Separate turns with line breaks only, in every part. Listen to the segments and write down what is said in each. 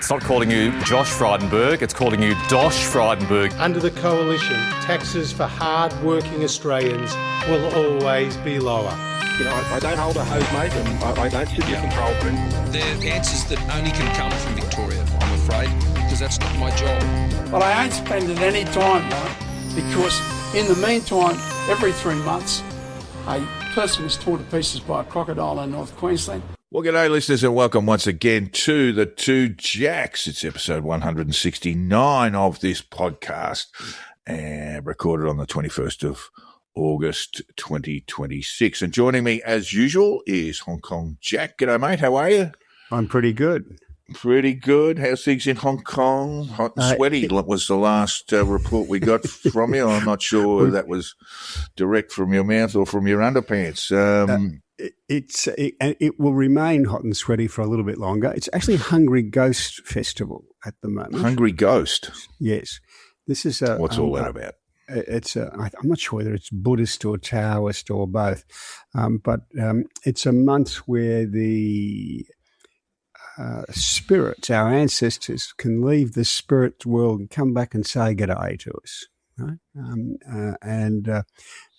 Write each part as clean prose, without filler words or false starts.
It's not calling you Josh Frydenberg, it's calling you Dosh Frydenberg.
Under the coalition, taxes for hard-working Australians will always be lower.
You know, I don't hold a hose, mate, and I don't sit in control room.
They're answers that only can come from Victoria, I'm afraid, because that's not my job.
But I ain't spending any time, though, because in the meantime, every 3 months, a person was torn to pieces by a crocodile in North Queensland.
Well, g'day, listeners, and welcome once again to the Two Jacks. It's episode 169 of this podcast, recorded on the 21st of August 2026. And joining me, as usual, is Hong Kong Jack. G'day, mate. How are you?
I'm pretty good.
Pretty good. How's things in Hong Kong? Hot and sweaty was the last report we got from you. I'm not sure whether that was direct from your mouth or from your underpants.
It will remain hot and sweaty for a little bit longer. It's actually Hungry Ghost Festival at the moment.
Hungry Ghost?
Yes. This is
what's all that about?
I'm not sure whether it's Buddhist or Taoist or both, but it's a month where the spirits, our ancestors, can leave the spirit world and come back and say g'day to us. Right? And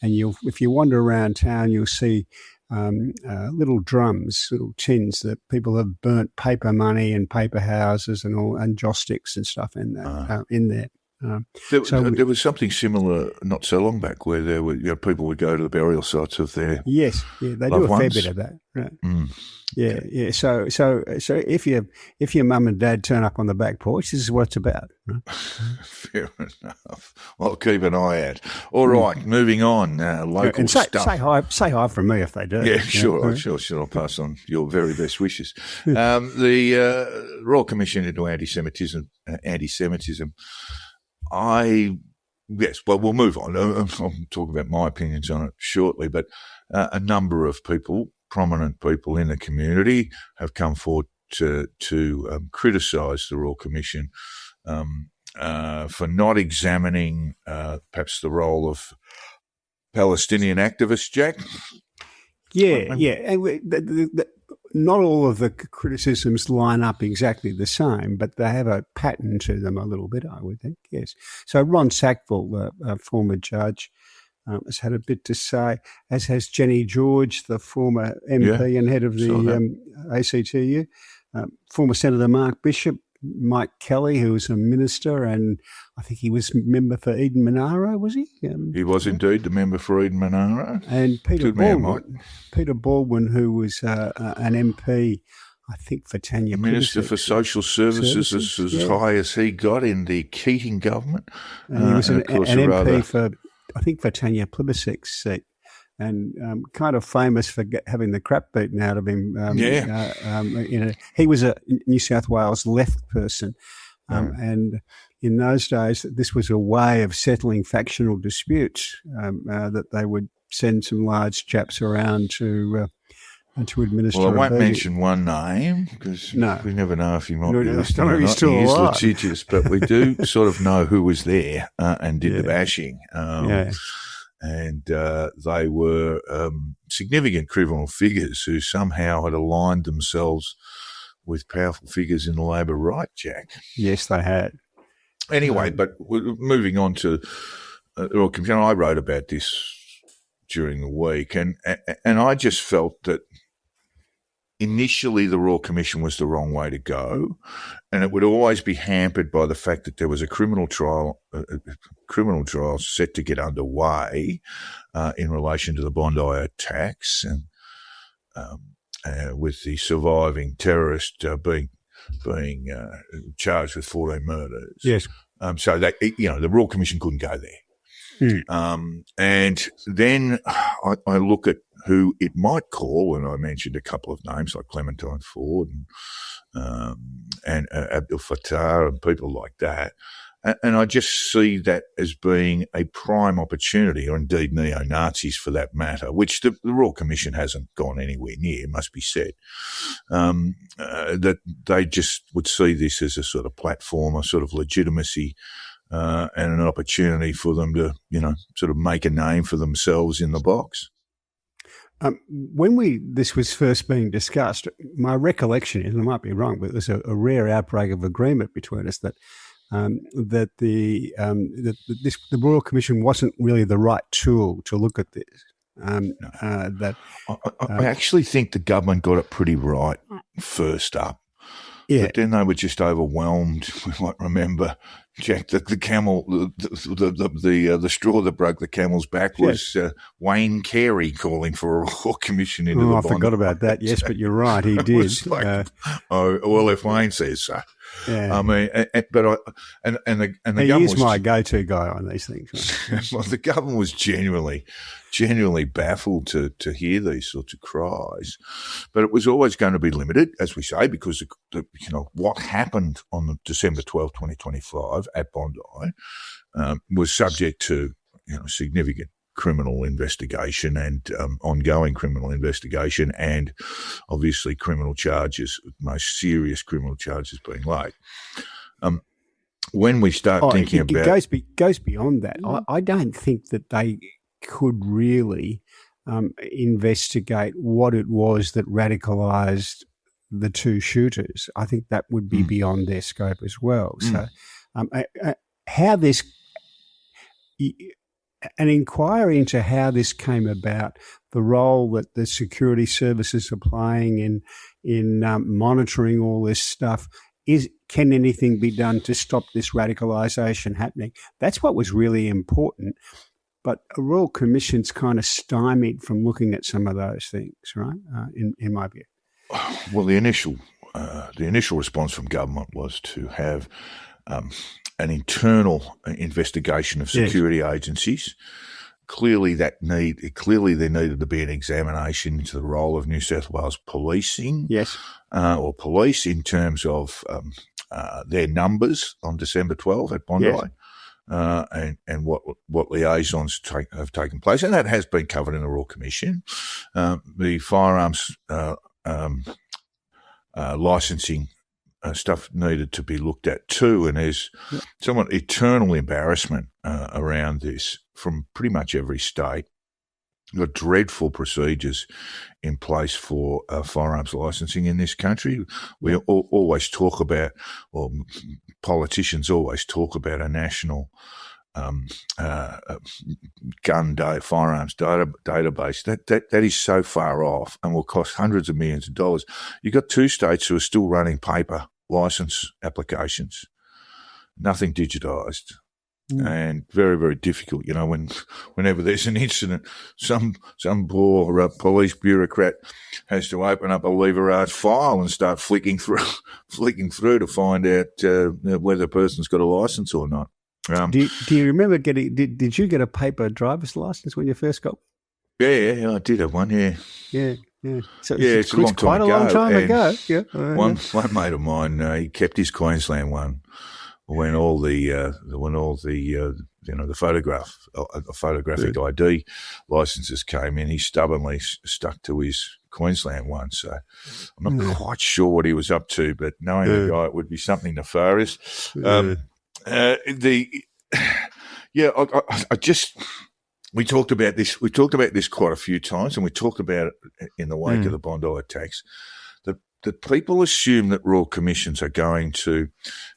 if you wander around town, you'll see little drums, little tins that people have burnt paper money and paper houses and joss sticks and stuff in there.
There was something similar not so long back where there were people would go to the burial sites of their
they do a fair bit of that. Right? Yeah. So if your mum and dad turn up on the back porch, this is what it's about. Right?
Fair enough. I'll keep an eye out. All right, moving on. Local stuff. Say
hi from me if they do.
Yeah, sure. I'll pass on your very best wishes. The Royal Commission into Antisemitism. We'll move on. I'll talk about my opinions on it shortly, but a number of people, prominent people in the community, have come forward to criticise the Royal Commission for not examining perhaps the role of Palestinian activists, Jack.
Yeah. And not all of the criticisms line up exactly the same, but they have a pattern to them a little bit, I would think, yes. So Ron Sackville, a former judge, has had a bit to say, as has Jenny George, the former MP and head of the ACTU, former Senator Mark Bishop, Mike Kelly, who was a minister, and I think he was member for Eden Monaro, was he?
He was indeed the member for Eden Monaro.
And Peter Baldwin, who was an MP, I think, for Tanya
Minister
Plibersek.
for Social Services as high as he got in the Keating government.
And he was an MP for Tanya Plibersek's seat. And kind of famous for having the crap beaten out of him. He was a New South Wales left person, and in those days, this was a way of settling factional disputes. That they would send some large chaps around to administer.
Well, I won't mention one name because we never know if he might be listening or not. He is litigious, but we do sort of know who was there and did the bashing. And they were significant criminal figures who somehow had aligned themselves with powerful figures in the Labor right, Jack.
Yes, they had.
Anyway, but moving on to the Royal Commission, I wrote about this during the week, and I just felt that initially the Royal Commission was the wrong way to go, and it would always be hampered by the fact that there was a criminal trial set to get underway in relation to the Bondi attacks, and with the surviving terrorist being charged with 14 murders.
Yes.
So that the Royal Commission couldn't go there. And then I look at who it might call, and I mentioned a couple of names like Clementine Ford and Abdel Fattah and people like that. And I just see that as being a prime opportunity, or indeed neo-Nazis for that matter, which the Royal Commission hasn't gone anywhere near, must be said, that they just would see this as a sort of platform, a sort of legitimacy, and an opportunity for them to, sort of make a name for themselves in the box.
When this was first being discussed, my recollection is, and I might be wrong, but there's a rare outbreak of agreement between us that the Royal Commission wasn't really the right tool to look at this. I
actually think the government got it pretty right first up.
Yeah.
But then they were just overwhelmed. We might remember, Jack, that the camel, the straw that broke the camel's back was Wayne Carey calling for a Royal Commission into the
I
Bondi.
forgot about that. Yes, but you're right. He did.
If Wayne says so.
Yeah.
I mean, the
he
government
is my go-to guy on these things. Right?
Well, the government was genuinely baffled to hear these sorts of cries, but it was always going to be limited, as we say, because what happened on December 12, 2025 at Bondi was subject to significant criminal investigation and ongoing criminal investigation, and obviously criminal charges, most serious criminal charges being laid. When we start thinking about
it goes beyond that. I don't think that they could really investigate what it was that radicalised the two shooters. I think that would be beyond their scope as well. So how this... An inquiry into how this came about, the role that the security services are playing in monitoring all this stuff, can anything be done to stop this radicalisation happening? That's what was really important. But a Royal Commission's kind of stymied from looking at some of those things, right? In my view.
Well, the initial response from government was to have an internal investigation of security agencies. Clearly, there needed to be an examination into the role of New South Wales policing, or police in terms of their numbers on December 12 at Bondi, and what liaisons have taken place, and that has been covered in the Royal Commission. The firearms licensing stuff needed to be looked at too, and there's somewhat eternal embarrassment around this from pretty much every state. You've got dreadful procedures in place for firearms licensing in this country. We always talk about, or politicians always talk about, a national firearms database. That is so far off and will cost hundreds of millions of dollars. You've got two states who are still running paper license applications, nothing digitised, and very, very difficult. Whenever there's an incident, some poor police bureaucrat has to open up a lever-arch file and start flicking through to find out whether a person's got a licence or not.
Do you remember did you get a paper driver's license when you first got?
Yeah, I did have one. Yeah.
So
it's a
quite a long time ago. Yeah.
One mate of mine, he kept his Queensland one when all the photographic ID licenses came in. He stubbornly stuck to his Queensland one. So I'm not quite sure what he was up to, but knowing the guy, it would be something nefarious. We talked about this. We talked about this quite a few times, and we talked about it in the wake of the Bondi attacks. That people assume that Royal Commissions are going to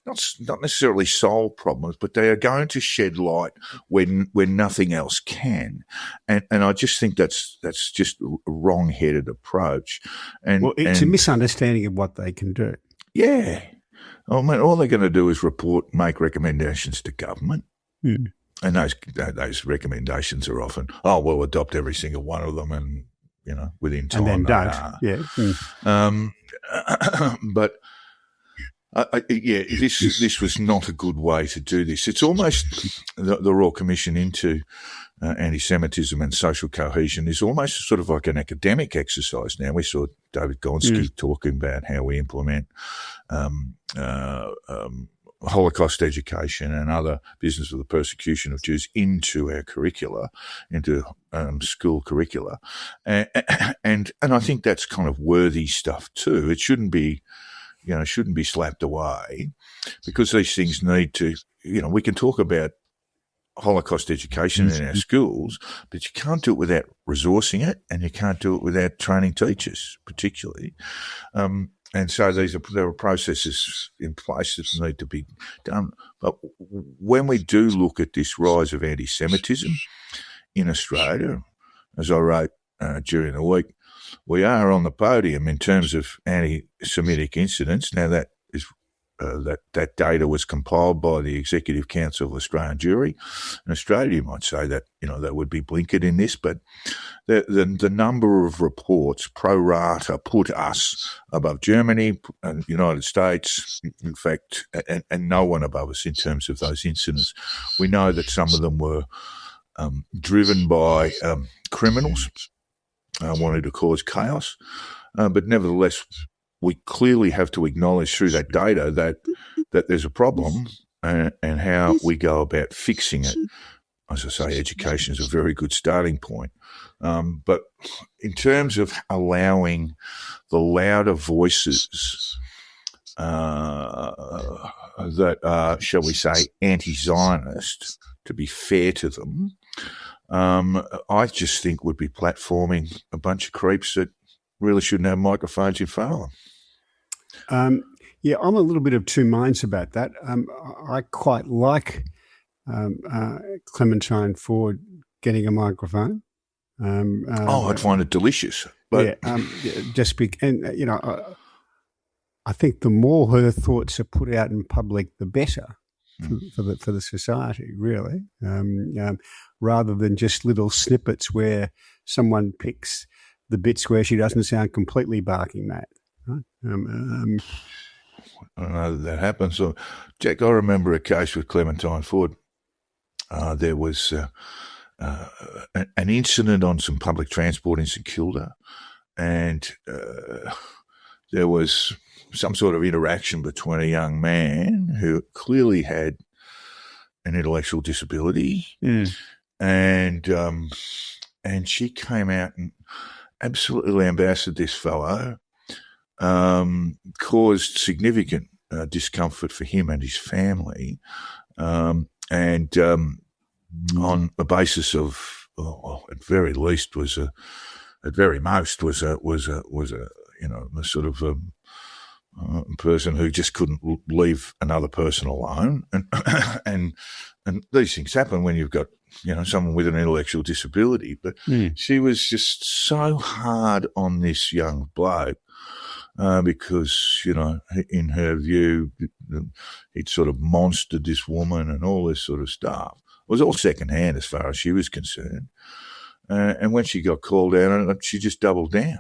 not necessarily solve problems, but they are going to shed light when nothing else can. And I just think that's just a wrong-headed approach. And
it's a misunderstanding of what they can do.
Yeah. I mean, all they're going to do is make recommendations to government. And those recommendations are often, we'll adopt every single one of them, and within time,
and then don't.
But this was not a good way to do this. It's almost the Royal Commission into anti-Semitism and social cohesion is almost sort of like an academic exercise now. We saw David Gonski talking about how we implement Holocaust education and other business of the persecution of Jews into our curricula, into school curricula, and I think that's kind of worthy stuff too. It shouldn't be slapped away, because these things need to. We can talk about Holocaust education in our schools, but you can't do it without resourcing it, and you can't do it without training teachers, particularly. And so there are processes in place that need to be done. But when we do look at this rise of anti-Semitism in Australia, as I wrote during the week, we are on the podium in terms of anti-Semitic incidents. Now that is that data was compiled by the Executive Council of Australian Jewry. In Australia, you might say that that would be blinkered in this, but the number of reports pro rata put us above Germany and United States, in fact, and no one above us in terms of those incidents. We know that some of them were driven by criminals wanting to cause chaos, but nevertheless, we clearly have to acknowledge through that data that there's a problem and how we go about fixing it. As I say, education is a very good starting point. But in terms of allowing the louder voices that are, shall we say, anti-Zionist, to be fair to them, I just think would be platforming a bunch of creeps that really shouldn't have microphones in front of them.
Yeah, I'm a little bit of two minds about that. I quite like Clementine Ford getting a microphone.
I'd find it delicious. But I think the more her thoughts are put out in public, the better for the society, really. Rather than just little snippets where someone picks the bits where she doesn't sound completely barking mad. Right? I don't know that happens. So, Jack, I remember a case with Clementine Ford. There was an incident on some public transport in St Kilda, and there was some sort of interaction between a young man who clearly had an intellectual disability, and she came out and absolutely lambasted this fellow, caused significant discomfort for him and his family, and on the basis of, at very least, at very most was a sort of person who just couldn't leave another person alone, and these things happen when you've got someone with an intellectual disability. But she was just so hard on this young bloke because in her view he'd sort of monstered this woman and all this sort of stuff. It was all secondhand as far as she was concerned, and when she got called out, she just doubled down.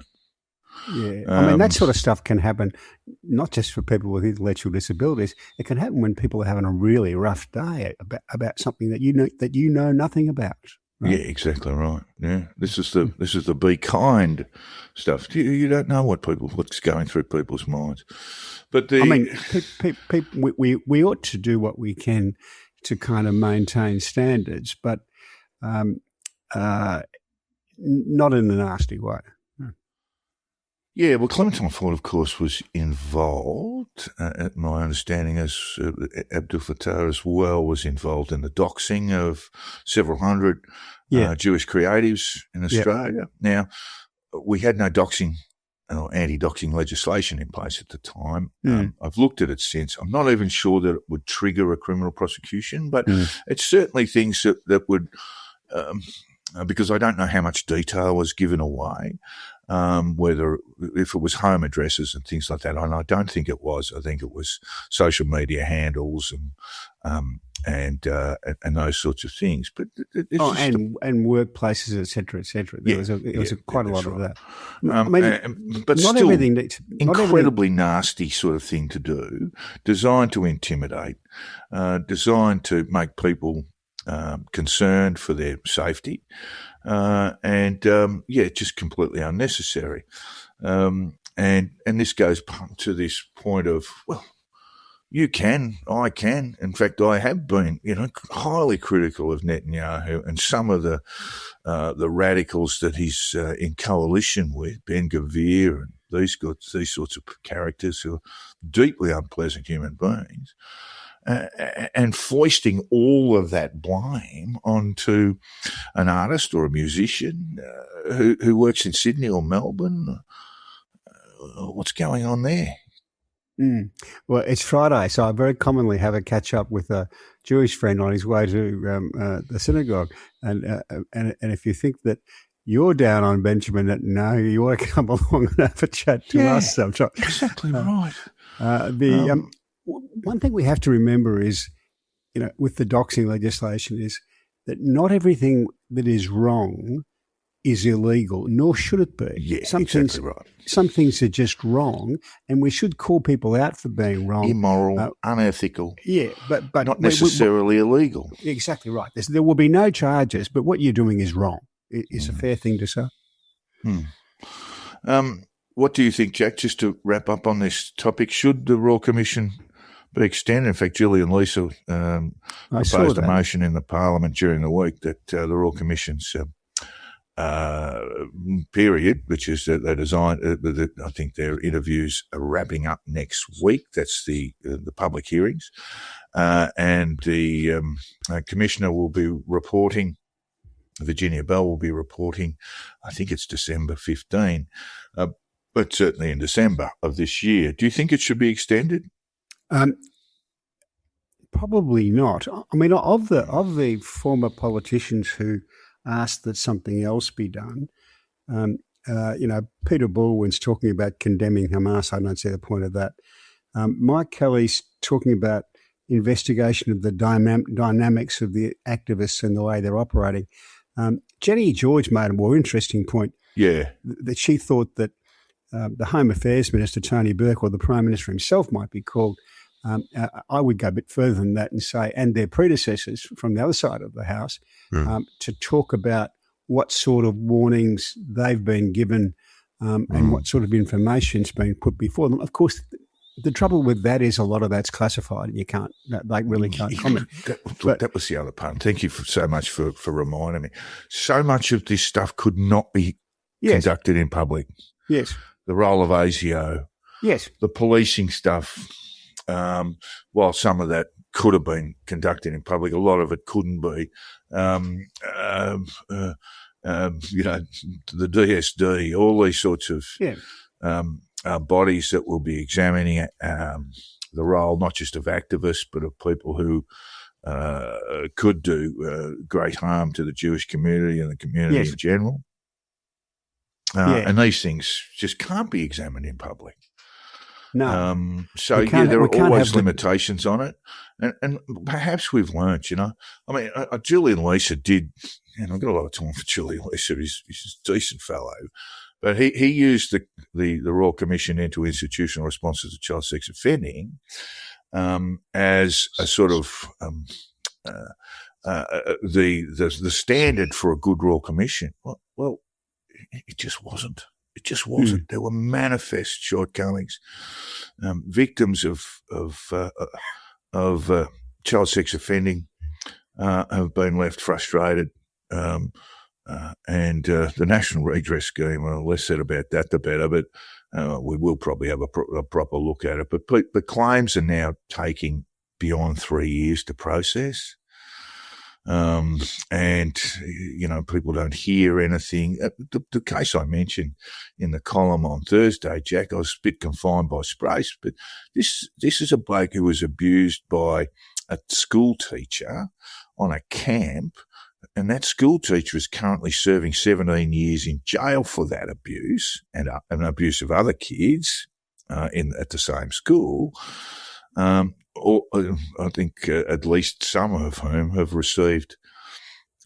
Yeah, I mean, that sort of stuff can happen not just for people with intellectual disabilities. It can happen when people are having a really rough day about something that you know nothing about. Right?
Yeah, exactly right. Yeah, this is the be kind stuff. You don't know what's going through people's minds. But
we ought to do what we can to kind of maintain standards, but not in a nasty way.
Yeah, well, Clementine Ford, of course, was involved, my understanding is Abdel Fattah as well was involved in the doxxing of several hundred Jewish creatives in Australia. Yep. Now, we had no doxxing or anti-doxing legislation in place at the time. I've looked at it since. I'm not even sure that it would trigger a criminal prosecution, but it's certainly things that would, because I don't know how much detail was given away, whether if it was home addresses and things like that, and I don't think it was. I think it was social media handles and those sorts of things. But
and workplaces, etc., etc. There was quite a lot of that.
But
not
still,
everything.
Incredibly nasty sort of thing to do, designed to intimidate, designed to make people concerned for their safety. Just completely unnecessary. And this goes to this point of, well, you can, I can. In fact, I have been, highly critical of Netanyahu and some of the radicals that he's in coalition with, Ben Gvir and these sorts of characters who are deeply unpleasant human beings. and foisting all of that blame onto an artist or a musician who works in Sydney or Melbourne. What's going on there?
Well, it's Friday, so I very commonly have a catch-up with a Jewish friend on his way to the synagogue. And if you think that you're down on Benjamin, no, you ought to come along and have a chat to us sometime.
Exactly right.
One thing we have to remember is, with the doxing legislation, is that not everything that is wrong is illegal, nor should it be.
Yeah, exactly right.
Some things are just wrong, and we should call people out for being wrong.
Immoral, unethical.
Yeah, but
not necessarily illegal.
Exactly right. There will be no charges, but what you're doing is wrong. It's a fair thing to say.
What do you think, Jack, just to wrap up on this topic? Should the Royal Commission be extended? In fact, Julie and Lisa proposed a motion in the Parliament during the week that the Royal Commission's period, which is that they designed, I think their interviews are wrapping up next week. That's the public hearings. And the Commissioner will be reporting, Virginia Bell will be reporting, I think it's December 15, but certainly in December of this year. Do you think it should be extended?
Probably not. I mean, of the former politicians who asked that something else be done, Peter Baldwin's talking about condemning Hamas. I don't see the point of that. Mike Kelly's talking about investigation of the dynamics of the activists and the way they're operating. Jenny George made a more interesting point.
Yeah.
That she thought that the Home Affairs Minister, Tony Burke, or the Prime Minister himself might be called. I would go a bit further than that and say, and their predecessors from the other side of the House, to talk about what sort of warnings they've been given and what sort of information's been put before them. Of course, the trouble with that is a lot of that's classified and you can't, they really can't comment.
That was the other part. Thank you so much for reminding me. So much of this stuff could not be conducted in public.
Yes.
The role of ASIO.
Yes.
The policing stuff. While some of that could have been conducted in public, a lot of it couldn't be. The DSD, all these sorts of bodies that will be examining the role not just of activists but of people who could do great harm to the Jewish community and the community in general. And these things just can't be examined in public.
No.
There are always limitations on it. And perhaps we've learnt, I mean, Julie and Lisa did, and I've got a lot of time for Julie and Lisa, he's a decent fellow, but he used the Royal Commission into Institutional Responses to Child Sex Offending as a sort of the standard for a good Royal Commission. Well, it just wasn't. It just wasn't. There were manifest shortcomings. Victims of child sex offending have been left frustrated, and the National Redress Scheme. Well, less said about that, the better. But we will probably have a proper look at it. But the claims are now taking beyond 3 years to process. People don't hear anything. The case I mentioned in the column on Thursday, Jack, I was a bit confined by space, but this is a bloke who was abused by a school teacher on a camp, and that school teacher is currently serving 17 years in jail for that abuse and abuse of other kids at the same school. I think at least some of whom have received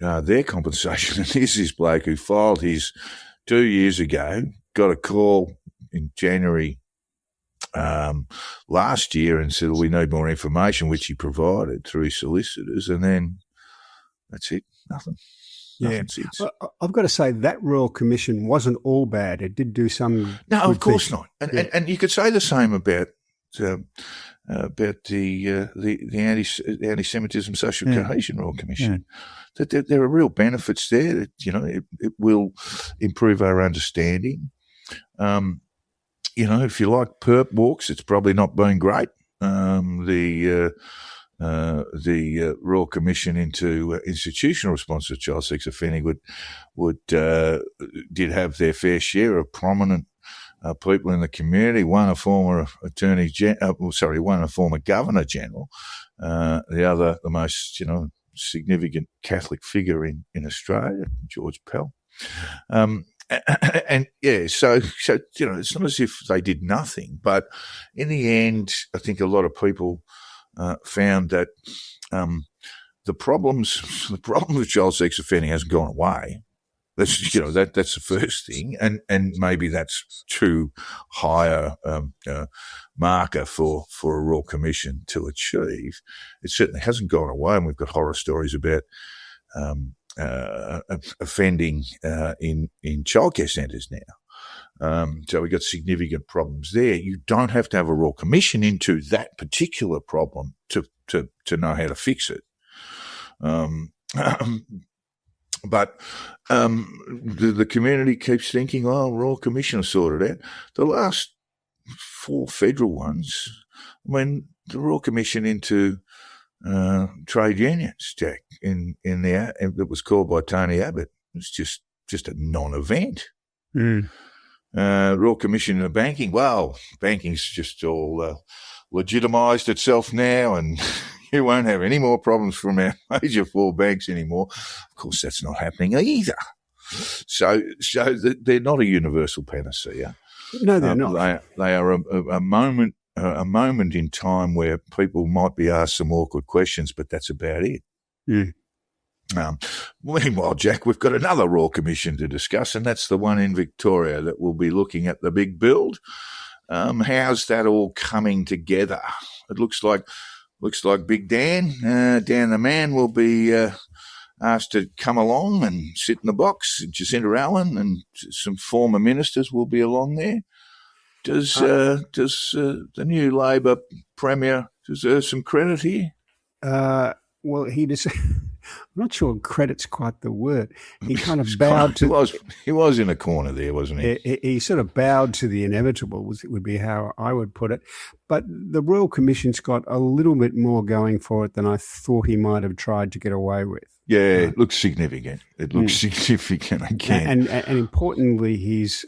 their compensation. And here's this bloke who filed his 2 years ago, got a call in January last year and said, we need more information, which he provided through his solicitors, and then that's it, nothing. Well,
I've got to say that Royal Commission wasn't all bad. It did do some.
No, of course not. And you could say the same about the Antisemitism and Social Cohesion Royal Commission. That there are real benefits there. That, it will improve our understanding. If you like perp walks, it's probably not been great. The the Royal Commission into institutional response to child sex offending did have their fair share of prominent people in the community. One a former one a former Governor General, the other the most significant Catholic figure in Australia, George Pell. And yeah, so it's not as if they did nothing, but in the end, I think a lot of people found that the problems with child sex offending hasn't gone away. That's that's the first thing, and maybe that's too high a marker for a Royal Commission to achieve. It certainly hasn't gone away, and we've got horror stories about offending in childcare centres now. So we've got significant problems there. You don't have to have a Royal Commission into that particular problem to know how to fix it. But the community keeps thinking, Royal Commission will sort it out. The last 4 federal ones, when the Royal Commission into trade unions, Jack, that was called by Tony Abbott, it was just a non-event. Royal Commission into banking, banking's just all legitimised itself now, and you won't have any more problems from our major 4 banks anymore. Of course, that's not happening either. So they're not a universal panacea.
No, they're not.
They are a moment in time where people might be asked some awkward questions, but that's about it. Meanwhile, Jack, we've got another Royal Commission to discuss, and that's the one in Victoria that will be looking at the big build. How's that all coming together? It looks like Big Dan, Dan the man, will be asked to come along and sit in the box. Jacinta Allen and some former ministers will be along there. Does the new Labor Premier deserve some credit here?
Well, he does. I'm not sure credit's quite the word. He kind of bowed to.
He was in a corner there, wasn't he?
He sort of bowed to the inevitable, would be how I would put it. But the Royal Commission's got a little bit more going for it than I thought he might have tried to get away with.
Yeah, it looks significant. It looks significant again.
And importantly, he's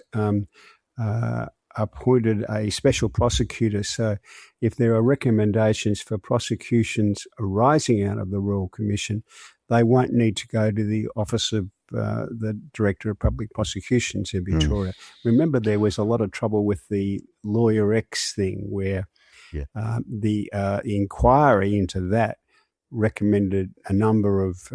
appointed a special prosecutor. So if there are recommendations for prosecutions arising out of the Royal Commission, they won't need to go to the Office of the Director of Public Prosecutions in Victoria. Remember, there was a lot of trouble with the Lawyer X thing where the inquiry into that recommended a number of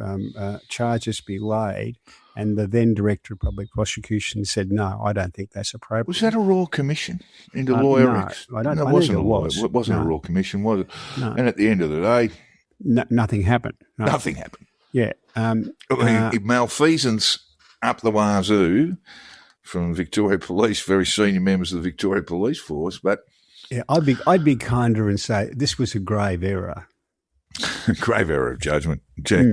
charges be laid, and the then Director of Public Prosecution said, no, I don't think that's appropriate.
Was that a Royal Commission into Lawyer X?
I don't
think it was. It wasn't a Royal Commission, was it?
No.
And at the end of the day...
nothing happened. No.
Nothing happened.
Yeah.
Malfeasance up the wazoo from Victoria Police, very senior members of the Victoria Police Force, but...
Yeah, I'd be kinder and say this was a grave error.
Grave error of judgment, Jack.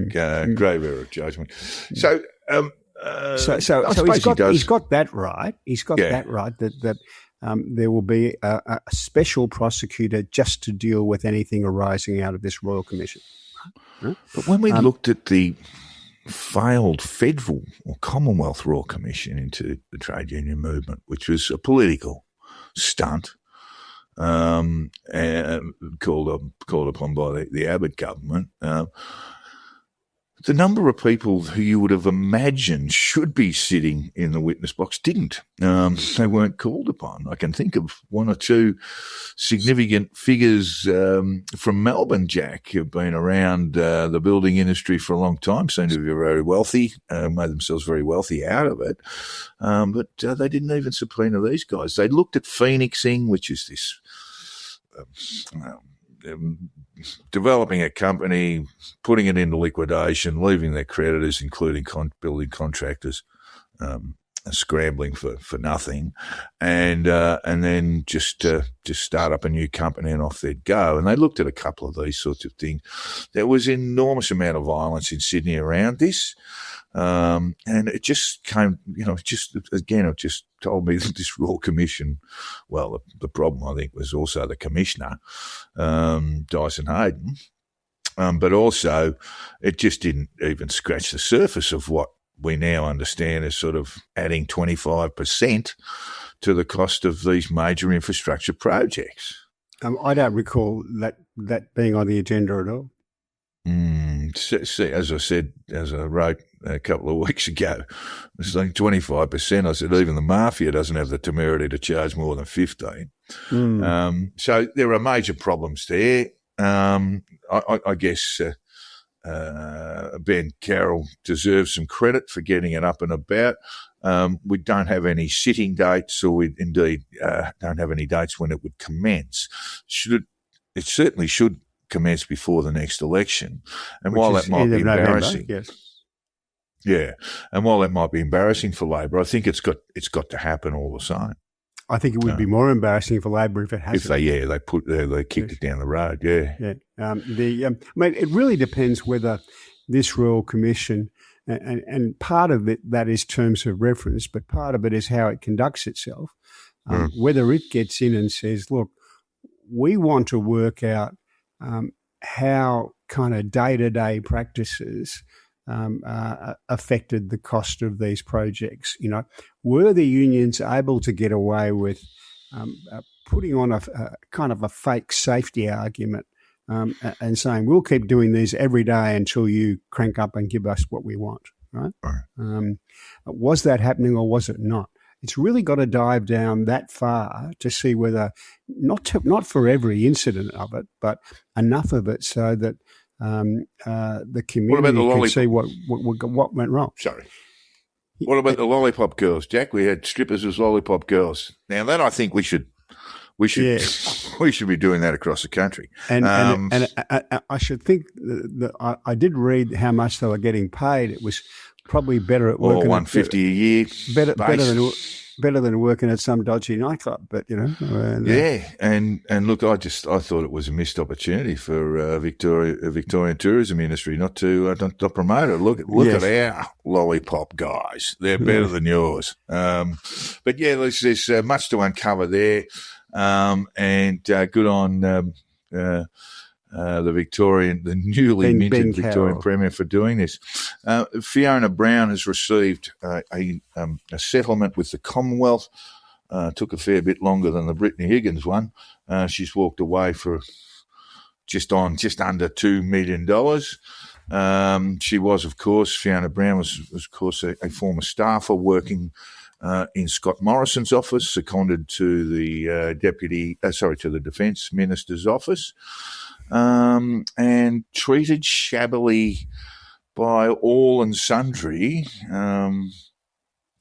Grave error of judgment. So he's got that right. He's got that right. That there will be a special prosecutor just to deal with anything arising out of this Royal Commission. Huh? But when we looked at the failed federal or Commonwealth Royal Commission into the trade union movement, which was a political stunt, and called upon by the Abbott government, the number of people who you would have imagined should be sitting in the witness box didn't. They weren't called upon. I can think of 1 or 2 significant figures from Melbourne, Jack, who've been around the building industry for a long time, seem to be very wealthy, made themselves very wealthy out of it. But they didn't even subpoena these guys. They looked at phoenixing, which is this developing a company, putting it into liquidation, leaving their creditors, including building contractors, scrambling for nothing, and then just start up a new company and off they'd go. And they looked at a couple of these sorts of things. There was an enormous amount of violence in Sydney around this. And it just came, it just told me that this Royal Commission, well, the problem I think was also the Commissioner, Dyson Hayden, But also, it just didn't even scratch the surface of what we now understand as sort of adding 25% to the cost of these major infrastructure projects.
I don't recall that being on the agenda at all.
As I wrote a couple of weeks ago, it's like 25%. I said even the mafia doesn't have the temerity to charge more than 15. So there are major problems there. I guess Ben Carroll deserves some credit for getting it up and about. We don't have any sitting dates, or we indeed don't have any dates when it would commence. It certainly should commence before the next election. And while that might be embarrassing, yeah, and while that might be embarrassing for Labor, I think it's got to happen all the same.
I think it would be more embarrassing for Labor if it hasn't.
If they kicked it down the road, yeah.
It really depends whether this Royal Commission, and part of it that is terms of reference, but part of it is how it conducts itself. Whether it gets in and says, "Look, we want to work out how kind of day-to-day practices affected the cost of these projects." Were the unions able to get away with putting on a kind of a fake safety argument and saying, "We'll keep doing these every day until you crank up and give us what we want," right? Was that happening or was it not? It's really got to dive down that far to see whether, not for every incident of it, but enough of it so that the community can see what went wrong.
Sorry. What about the lollipop girls, Jack? We had strippers as lollipop girls. Now that I think we should we should be doing that across the country.
And I should think that I did read how much they were getting paid. It was probably better at working.
$150 a year.
Better than working at some dodgy nightclub, but
and look, I thought it was a missed opportunity for Victorian tourism industry not to promote it. Look at our lollipop guys; they're better than yours. But yeah, there's much to uncover there, and good on the newly minted Victorian Premier for doing this. Fiona Brown has received a settlement with the Commonwealth. Took a fair bit longer than the Brittany Higgins one. She's walked away for just under $2 million. She was, of course, Fiona Brown was of course a former staffer working in Scott Morrison's office, seconded to the to the Defence Minister's office. And treated shabbily by all and sundry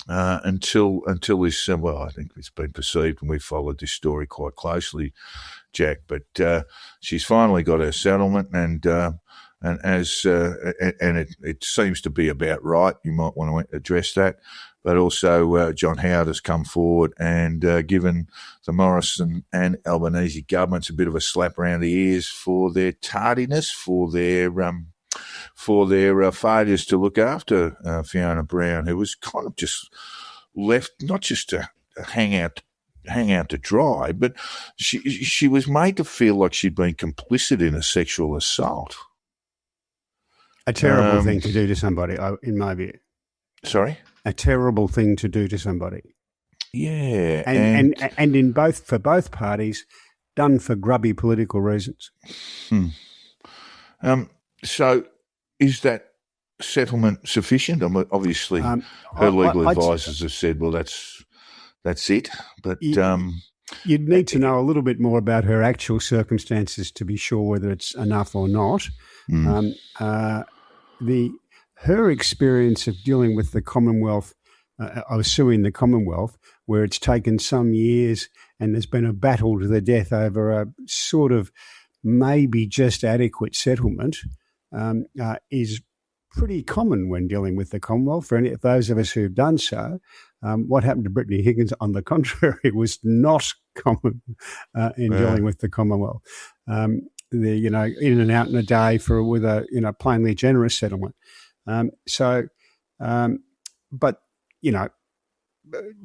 until this. I think it's been perceived, and we've followed this story quite closely, Jack. But she's finally got her settlement, and it seems to be about right. You might want to address that. But also John Howard has come forward and given the Morrison and Albanese governments a bit of a slap around the ears for their tardiness, for their failures to look after Fiona Brown, who was kind of just left not just to hang out to dry, but she was made to feel like she'd been complicit in a sexual assault.
A terrible thing to do to somebody, in my view.
Sorry?
A terrible thing to do to somebody.
Yeah.
And for both parties, done for grubby political reasons.
So is that settlement sufficient? Obviously, her legal advisors have said, well, that's it. But
you'd need to know a little bit more about her actual circumstances to be sure whether it's enough or not. Her experience of dealing with the Commonwealth, suing the Commonwealth, where it's taken some years and there's been a battle to the death over a sort of maybe just adequate settlement, is pretty common when dealing with the Commonwealth. For any of those of us who've done so, what happened to Brittany Higgins, on the contrary, was not common in dealing with the Commonwealth. In and out in a day with a plainly generous settlement. But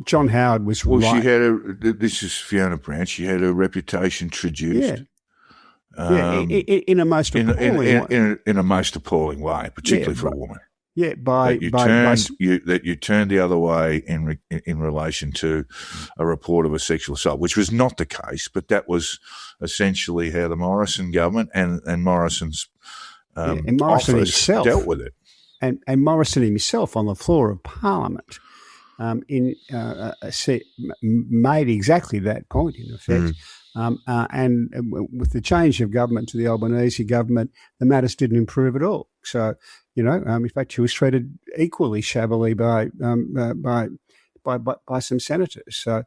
John Howard was right.
She had this is Fiona Brown. She had her reputation traduced.
In a most appalling way.
In a most appalling way, particularly for a woman.
Yeah,
that you turned the other way in relation to a report of a sexual assault, which was not the case, but that was essentially how the Morrison government and Morrison's
and Morrison
office
himself
dealt with it.
And Morrison himself on the floor of Parliament made exactly that point, in effect. And with the change of government to the Albanese government, the matters didn't improve at all. So, in fact, she was treated equally shabbily by some senators. So,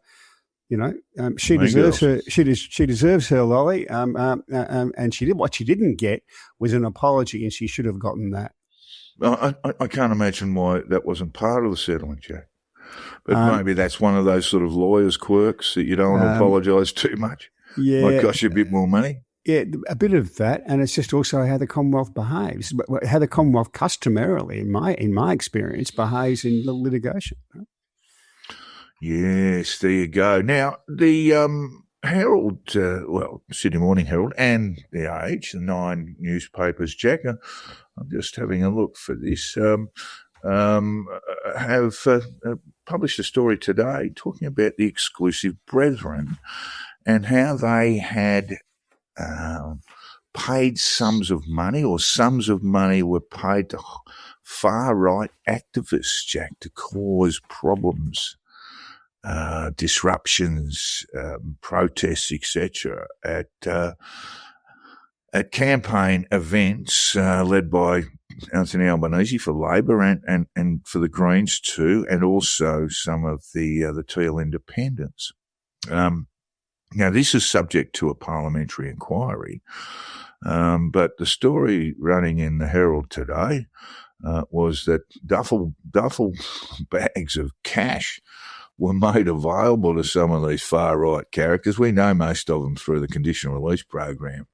she deserves her. She deserves her lolly. And she did. What she didn't get was an apology, and she should have gotten that.
Well, I can't imagine why that wasn't part of the settlement, Jack. But maybe that's one of those sort of lawyers' quirks that you don't want to apologise too much.
Yeah,
might cost you a bit more money.
Yeah, a bit of that, and it's just also how the Commonwealth behaves, how the Commonwealth customarily, in my experience, behaves in litigation. Right?
Yes, there you go. Now, the Herald, Sydney Morning Herald and The Age, the 9 newspapers, Jack, I'm just having a look for this, have published a story today talking about the exclusive brethren and how they had paid sums of money, or sums of money were paid to far-right activists, Jack, to cause problems, disruptions, protests, etc. at campaign events led by Anthony Albanese for Labor and for the Greens too, and also some of the Teal Independents. Now, this is subject to a parliamentary inquiry, but the story running in the Herald today was that duffel bags of cash were made available to some of these far-right characters. We know most of them through the conditional release program.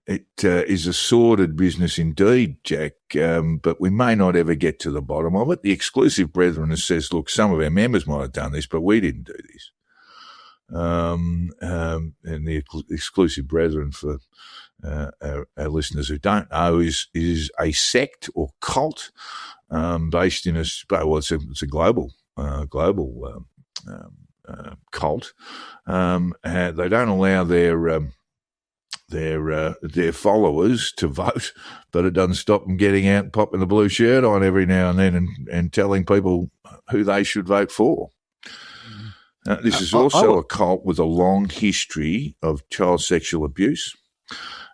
It is a sordid business indeed, Jack, but we may not ever get to the bottom of it. The exclusive brethren says, look, some of our members might have done this, but we didn't do this. And the exclusive brethren, for our listeners who don't know, is a sect or cult based in it's a global cult. They don't allow their followers to vote, but it doesn't stop them getting out and popping the blue shirt on every now and then and telling people who they should vote for. This is also a cult with a long history of child sexual abuse.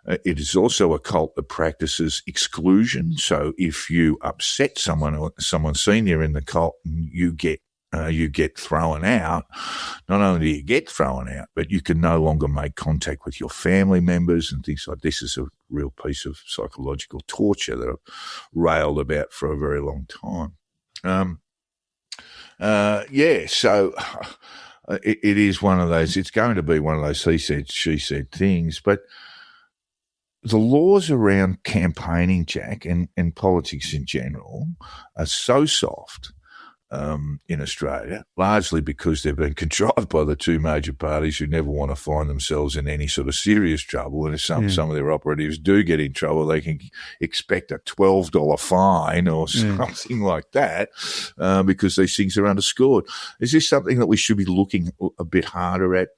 It is also a cult that practices exclusion. So if you upset someone senior in the cult, you get thrown out. Not only do you get thrown out, but you can no longer make contact with your family members and things like this. Is a real piece of psychological torture that I've railed about for a very long time. So it is one of those, it's going to be one of those he said, she said things, but the laws around campaigning, Jack, and politics in general are so soft in Australia, largely because they've been contrived by the two major parties who never want to find themselves in any sort of serious trouble. And if some of their operatives do get in trouble, they can expect a $12 fine or something like that because these things are underscored. Is this something that we should be looking a bit harder at?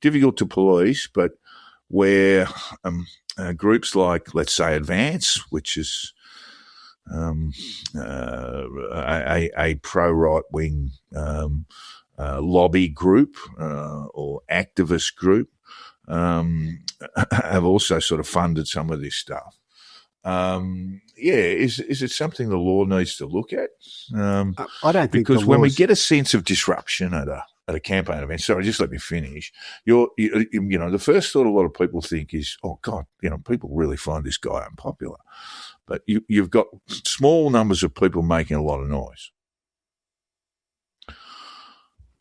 Difficult to police, but where groups like, let's say, Advance, which is a pro-right-wing lobby group or activist group, have also sort of funded some of this stuff. Is it something the law needs to look at?
I don't think,
because when we get a sense of disruption at a campaign event, sorry, just let me finish. The first thought a lot of people think is, oh God, people really find this guy unpopular. But you've got small numbers of people making a lot of noise.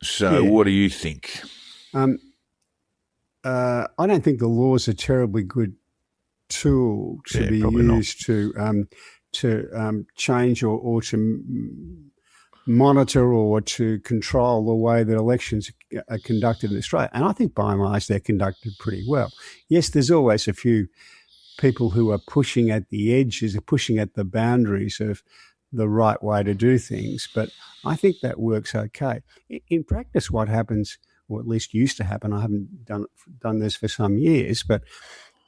So what do you think?
I don't think the law is a terribly good tool to be used to change or to monitor or to control the way that elections are conducted in Australia. And I think by and large they're conducted pretty well. Yes, there's always a few people who are pushing at the edges, pushing at the boundaries of the right way to do things, but I think that works okay. In practice, what happens, or at least used to happen, I haven't done this for some years, but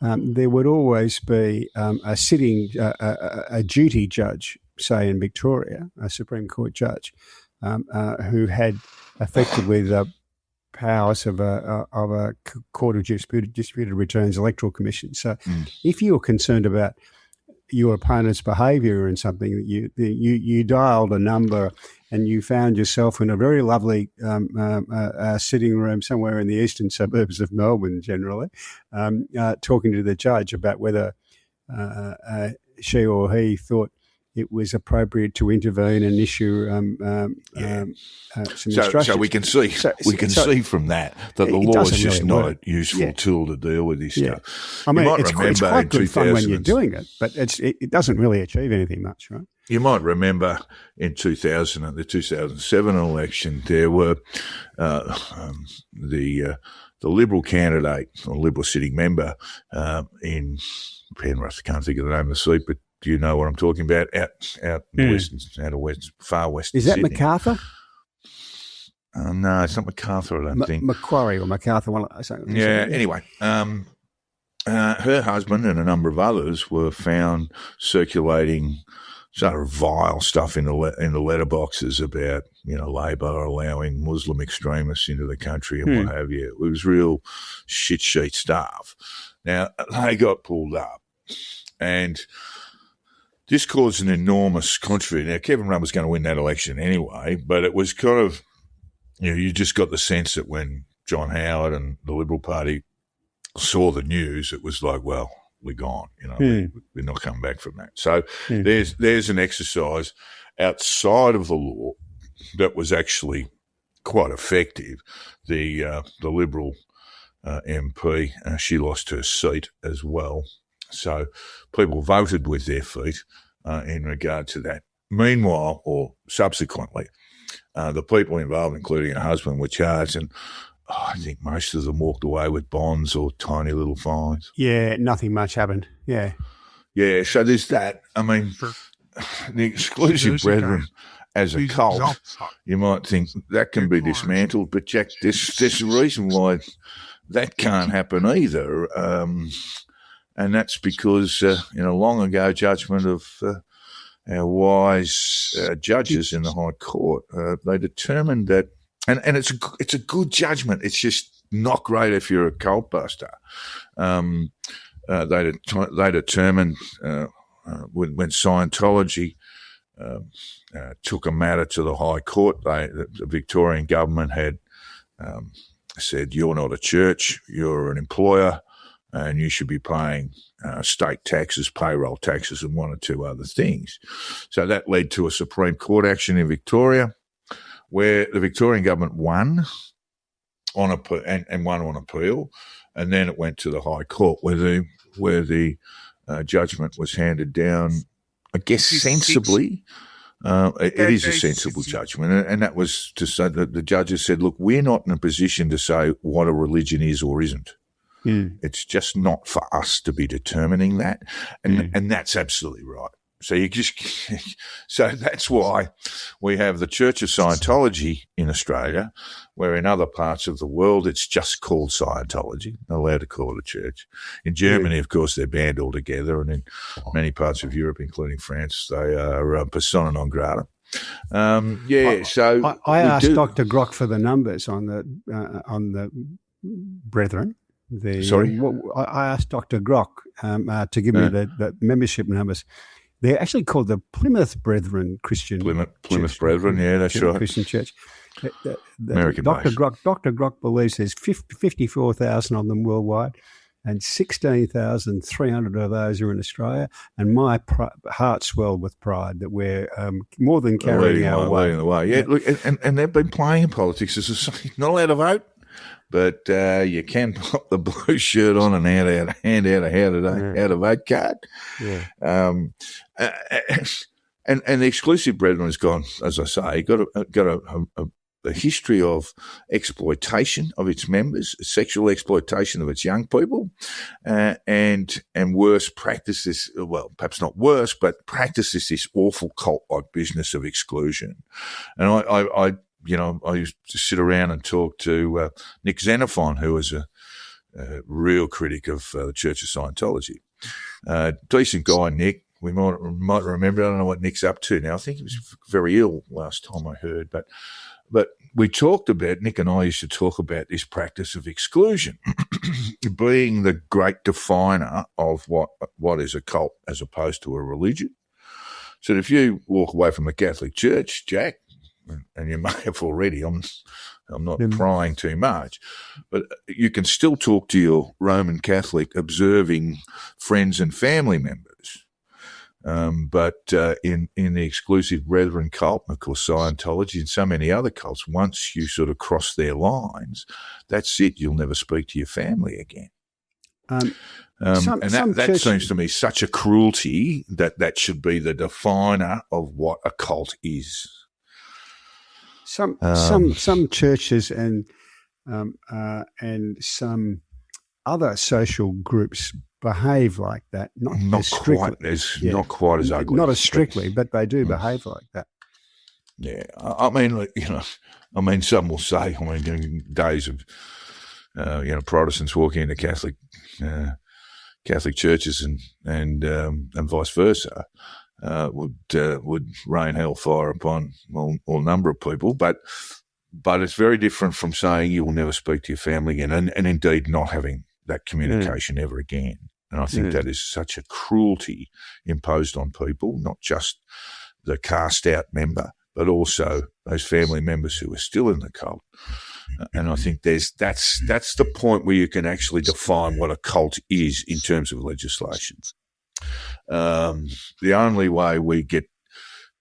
there would always be a sitting, a duty judge, say in Victoria, a Supreme Court judge, who had effectively the powers of a Court of Disputed Returns Electoral Commission. So if you're concerned about your opponent's behaviour and something, that you dialed a number and you found yourself in a very lovely sitting room somewhere in the eastern suburbs of Melbourne, generally, talking to the judge about whether she or he thought it was appropriate to intervene and issue some instructions.
So we can see see from that the law is just
really
not
work.
a useful tool to deal with this stuff.
I mean,
you might
it's
remember
quite
in
good fun when
2000
you're doing it, but it doesn't really achieve anything much, right?
You might remember in 2000 and the 2007 election, there were the Liberal candidate or Liberal sitting member in Penrith. I can't think of the name of the seat, but do you know what I'm talking about? Out far west.
Is that
Sydney.
MacArthur?
No, it's not MacArthur. I don't think.
Macquarie or MacArthar.
Anyway, her husband and a number of others were found circulating sort of vile stuff in the letterboxes about Labor allowing Muslim extremists into the country and what have you. It was real shit sheet stuff. Now they got pulled up, and this caused an enormous controversy. Now, Kevin Rudd was going to win that election anyway, but it was kind of, you just got the sense that when John Howard and the Liberal Party saw the news, it was like, well, we're gone. We're not coming back from that. So there's an exercise outside of the law that was actually quite effective. The Liberal MP, she lost her seat as well. So people voted with their feet in regard to that. Meanwhile, or subsequently, the people involved, including her husband, were charged, and I think most of them walked away with bonds or tiny little fines.
Yeah, nothing much happened. Yeah.
Yeah, so there's that. I mean, the exclusive brethren as a cult, you might think that can be dismantled, but Jack, there's a reason why that can't happen either. And that's because in a long ago judgment of our wise judges in the High Court, they determined that, and it's a good judgment. It's just not great if you're a cult buster. They determined when Scientology took a matter to the High Court, the Victorian government had said, "You're not a church, you're an employer, and you should be paying state taxes, payroll taxes, and one or two other things." So that led to a Supreme Court action in Victoria where the Victorian government won on appeal, and then it went to the High Court where the judgment was handed down, I guess, sensibly. It is a sensible judgment, and that was to say that the judges said, look, we're not in a position to say what a religion is or isn't. It's just not for us to be determining that, and that's absolutely right. So that's why we have the Church of Scientology in Australia, where in other parts of the world it's just called Scientology, not allowed to call it a church. In Germany, of course, they're banned altogether, and in many parts of Europe, including France, they are persona non grata.
I asked Dr. Grock for the numbers on the brethren.
Sorry?
I asked Dr. Grock to give me the membership numbers. They're actually called the Plymouth Brethren Christian
Plymouth Brethren, yeah, that's right.
Christian Church.
American
Dr. Grock believes there's 54,000 of them worldwide, and 16,300 of those are in Australia. And my heart swelled with pride that we're more than carrying our weight.
Leading the way. Yeah, look, and they've been playing in politics as not allowed to vote. But you can pop the blue shirt on and hand out a how to vote card. Yeah. And the exclusive brethren has gone, as I say, got a history of exploitation of its members, sexual exploitation of its young people, and worse practices. Well, perhaps not worse, but practices this awful cult-like business of exclusion. And I used to sit around and talk to Nick Xenophon, who was a real critic of the Church of Scientology. Decent guy, Nick. We might remember. I don't know what Nick's up to now. I think he was very ill last time I heard. But we talked about, Nick and I used to talk about this practice of exclusion being the great definer of what is a cult as opposed to a religion. So if you walk away from the Catholic Church, Jack, and you may have already, I'm not prying too much, but you can still talk to your Roman Catholic observing friends and family members. But in the exclusive brethren cult, and of course Scientology and so many other cults, once you sort of cross their lines, that's it. You'll never speak to your family again. That seems to me such a cruelty that should be the definer of what a cult is.
Some churches and some other social groups behave like that. Not quite as ugly. Not as strictly, but they do behave like that.
Yeah, I mean, some will say, in days of, Protestants walking into Catholic churches and vice versa, would rain hellfire upon a number of people, but it's very different from saying you will never speak to your family again, and indeed not having that communication ever again. And I think that is such a cruelty imposed on people, not just the cast out member, but also those family members who are still in the cult. And I think that's the point where you can actually define what a cult is in terms of legislation. The only way we get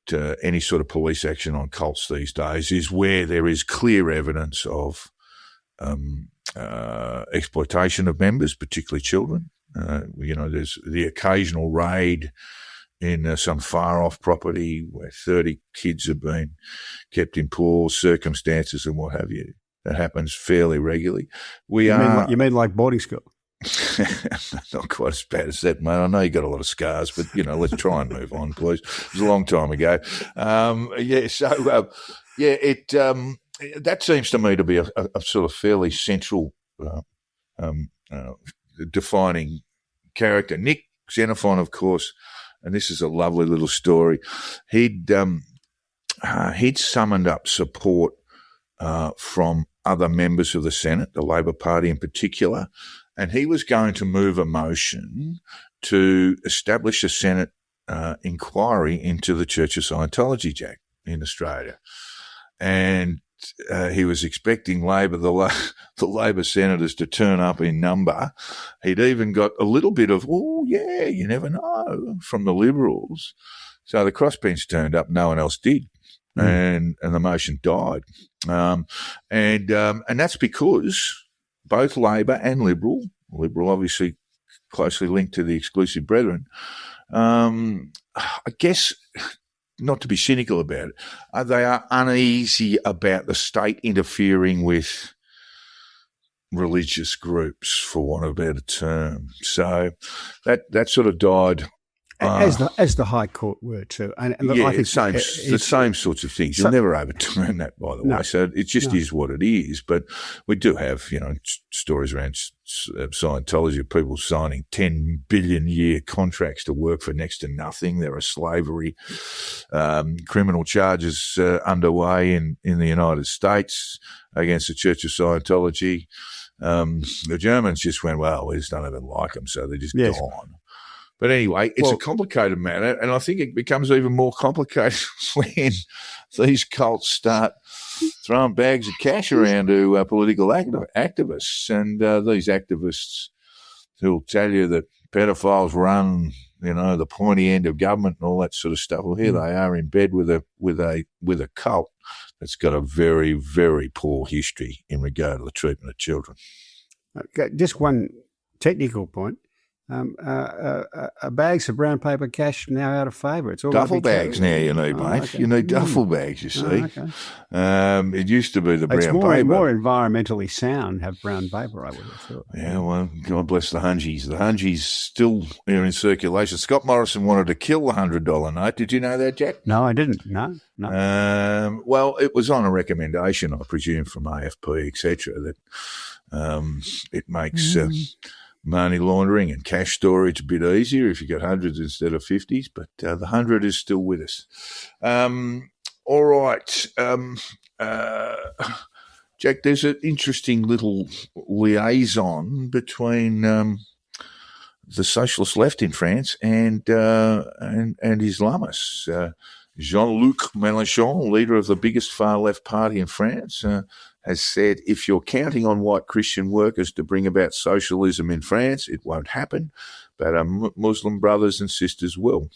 to any sort of police action on cults these days is where there is clear evidence of exploitation of members, particularly children. There's the occasional raid in some far-off property where 30 kids have been kept in poor circumstances and what have you. That happens fairly regularly.
You mean like boarding school?
Not quite as bad as that, mate. I know you got a lot of scars, but, let's try and move on, please. It was a long time ago. That seems to me to be a sort of fairly central defining character. Nick Xenophon, of course, and this is a lovely little story. He'd summoned up support from other members of the Senate, the Labor Party in particular, and he was going to move a motion to establish a Senate inquiry into the Church of Scientology, Jack, in Australia. And he was expecting Labor, the Labor senators to turn up in number. He'd even got a little bit of, you never know, from the Liberals. So the crossbench turned up, no one else did. And the motion died. And that's because both Labor and Liberal obviously closely linked to the exclusive brethren, I guess, not to be cynical about it, they are uneasy about the state interfering with religious groups, for want of a better term. So that sort of died.
As the High Court were too. And I think
the same sorts of things. You'll never overturn that, by the way. So it just is what it is. But we do have, stories around Scientology of people signing 10 billion year contracts to work for next to nothing. There are slavery, criminal charges underway in the United States against the Church of Scientology. The Germans just went, well, we just don't even like them, so they're just gone. But anyway, it's a complicated matter, and I think it becomes even more complicated when these cults start throwing bags of cash around to political activists, and these activists who'll tell you that pedophiles run, the pointy end of government and all that sort of stuff. Well, here they are in bed with a cult that's got a very, very poor history in regard to the treatment of children.
Okay, just one technical point. bags of brown paper cash now out of favour. It's all
duffel bags now you need, mate.
Okay.
You need duffel bags, you see.
Okay.
It used to be the brown
It's
paper.
more environmentally sound have brown paper, I would have thought.
Yeah, well, God bless the hungies. The hungies still are in circulation. Scott Morrison wanted to kill the $100 note. Did you know that, Jack?
No, I didn't. No.
Well, it was on a recommendation, I presume, from AFP, etc., that it makes money laundering and cash storage a bit easier if you got hundreds instead of 50s, but the 100 is still with us. All right. Jack, there's an interesting little liaison between the socialist left in France and Islamists. Jean-Luc Mélenchon, leader of the biggest far-left party in France, has said, if you're counting on white Christian workers to bring about socialism in France, it won't happen, but our Muslim brothers and sisters will.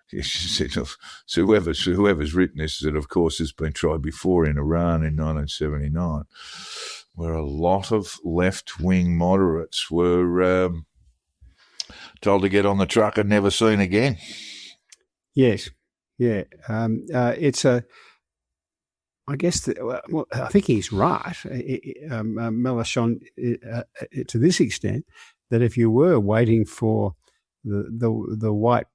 She said, so whoever's written this, that of course has been tried before in Iran in 1979, where a lot of left-wing moderates were told to get on the truck and never seen again.
Yes, yeah. It's a. I guess I think he's right, Mélenchon, to this extent, that if you were waiting for the white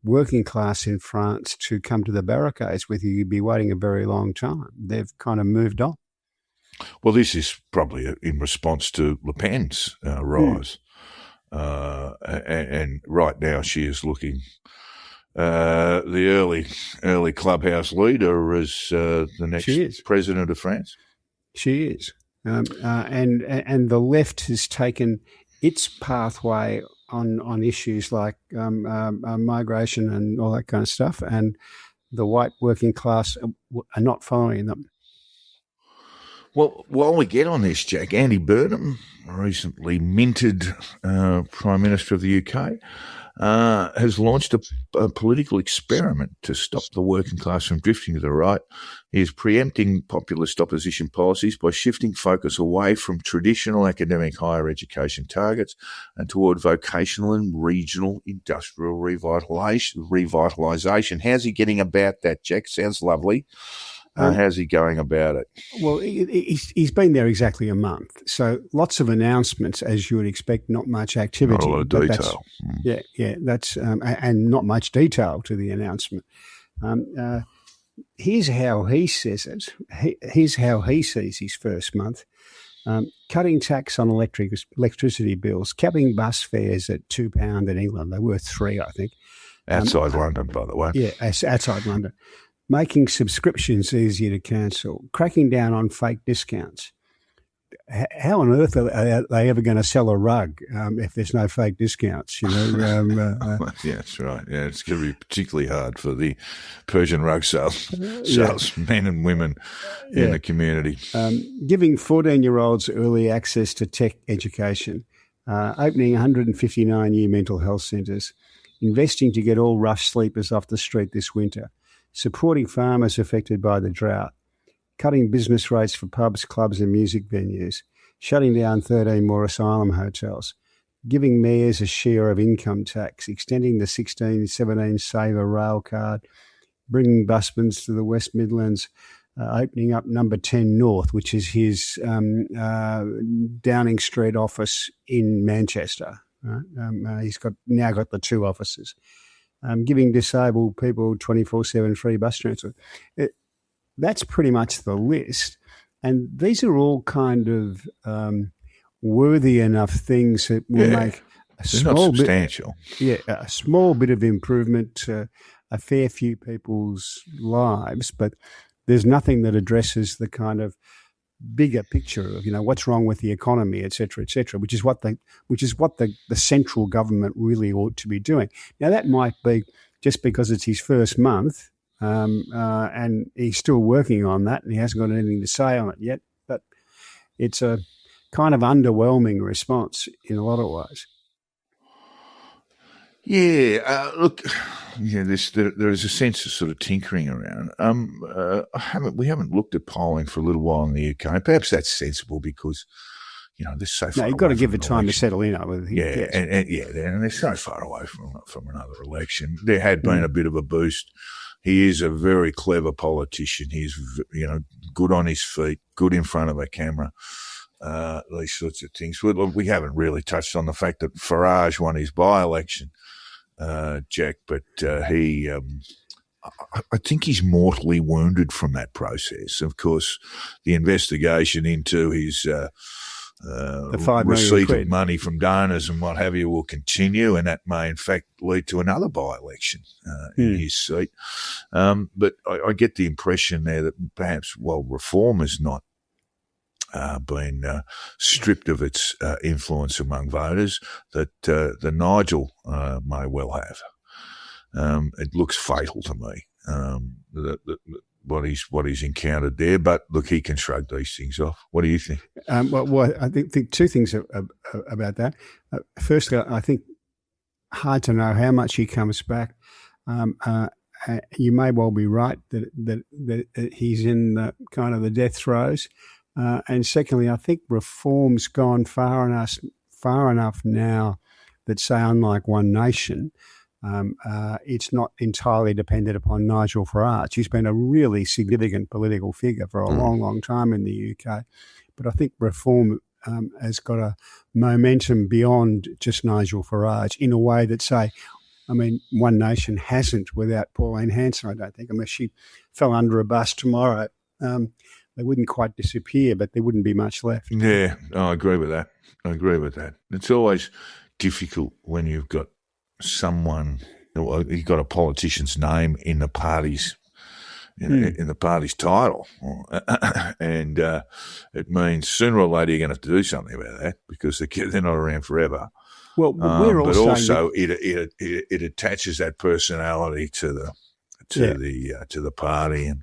working class in France to come to the barricades with you, you'd be waiting a very long time. They've kind of moved on.
Well, this is probably in response to Le Pen's rise. And right now she is looking the early clubhouse leader as the next president of France.
She is. And the left has taken its pathway on issues like migration and all that kind of stuff, and the white working class are not following them.
Well, while we get on this, Jack, Andy Burnham, recently minted Prime Minister of the UK, has launched a political experiment to stop the working class from drifting to the right. He is preempting populist opposition policies by shifting focus away from traditional academic higher education targets and toward vocational and regional industrial revitalisation. How's he getting about that, Jack? Sounds lovely. How's he going about it?
Well, he's been there exactly a month. So lots of announcements, as you would expect, not much activity.
Not a lot of detail.
That's and not much detail to the announcement. Here's how he says it. Here's how he sees his first month. Cutting tax on electricity bills, capping bus fares at £2 in England. They were £3, I think.
Outside London, by the way.
Yeah, outside London. Making subscriptions easier to cancel, cracking down on fake discounts. How on earth are they ever going to sell a rug if there's no fake discounts? You know.
Yeah, that's right. Yeah, it's going to be particularly hard for the Persian rug salesmen and women in the community.
Giving 14-year-olds early access to tech education, opening 159 new mental health centres, investing to get all rough sleepers off the street this winter, supporting farmers affected by the drought, cutting business rates for pubs, clubs and music venues, shutting down 13 more asylum hotels, giving mayors a share of income tax, extending the 1617 Saver rail card, bringing busmans to the West Midlands, opening up number 10 North, which is his Downing Street office in Manchester. He's now got the two offices. Giving disabled people 24/7 free bus transfer. That's pretty much the list. And these are all kind of worthy enough things that will make a small a small bit of improvement to a fair few people's lives. But there's nothing that addresses the kind of bigger picture of, you know, what's wrong with the economy, et cetera, which is what the central government really ought to be doing. Now, that might be just because it's his first month and he's still working on that and he hasn't got anything to say on it yet, but it's a kind of underwhelming response in a lot of ways.
Yeah, look, there is a sense of sort of tinkering around. We haven't looked at polling for a little while in the UK. Perhaps that's sensible because, they're so far.
No, you've got to
away
give
from
it
an
time to
election.
settle in. I would think.
Yeah,
Yes.
and they're so far away from another election. There had been a bit of a boost. He is a very clever politician. He's, good on his feet, good in front of a camera, these sorts of things. We haven't really touched on the fact that Farage won his by-election, Jack, but I think he's mortally wounded from that process. Of course, the investigation into his
The $5 million
receipt
quid.
of money from donors and what have you will continue, and that may in fact lead to another by-election in his seat. But I get the impression there that perhaps while reform has not been stripped of its influence among voters, that the Nigel may well have. It looks fatal to me, what he's encountered there. But look, he can shrug these things off. What do you think?
Well, I think two things about that. Firstly, I think hard to know how much he comes back. You may well be right that he's in the kind of the death throes. And secondly, I think reform's gone far enough now that, say, unlike One Nation, it's not entirely dependent upon Nigel Farage. He's been a really significant political figure for a long, long time in the UK. But I think reform has got a momentum beyond just Nigel Farage in a way that, say, One Nation hasn't without Pauline Hanson, I don't think. Unless she fell under a bus tomorrow, they wouldn't quite disappear, but there wouldn't be much left.
Yeah, I agree with that. It's always difficult when you've got someone, you've got a politician's name in the party's in the party's title, and it means sooner or later you're going to have to do something about that because they're not around forever.
Well, we're all
but
saying
also it attaches that personality to the party, and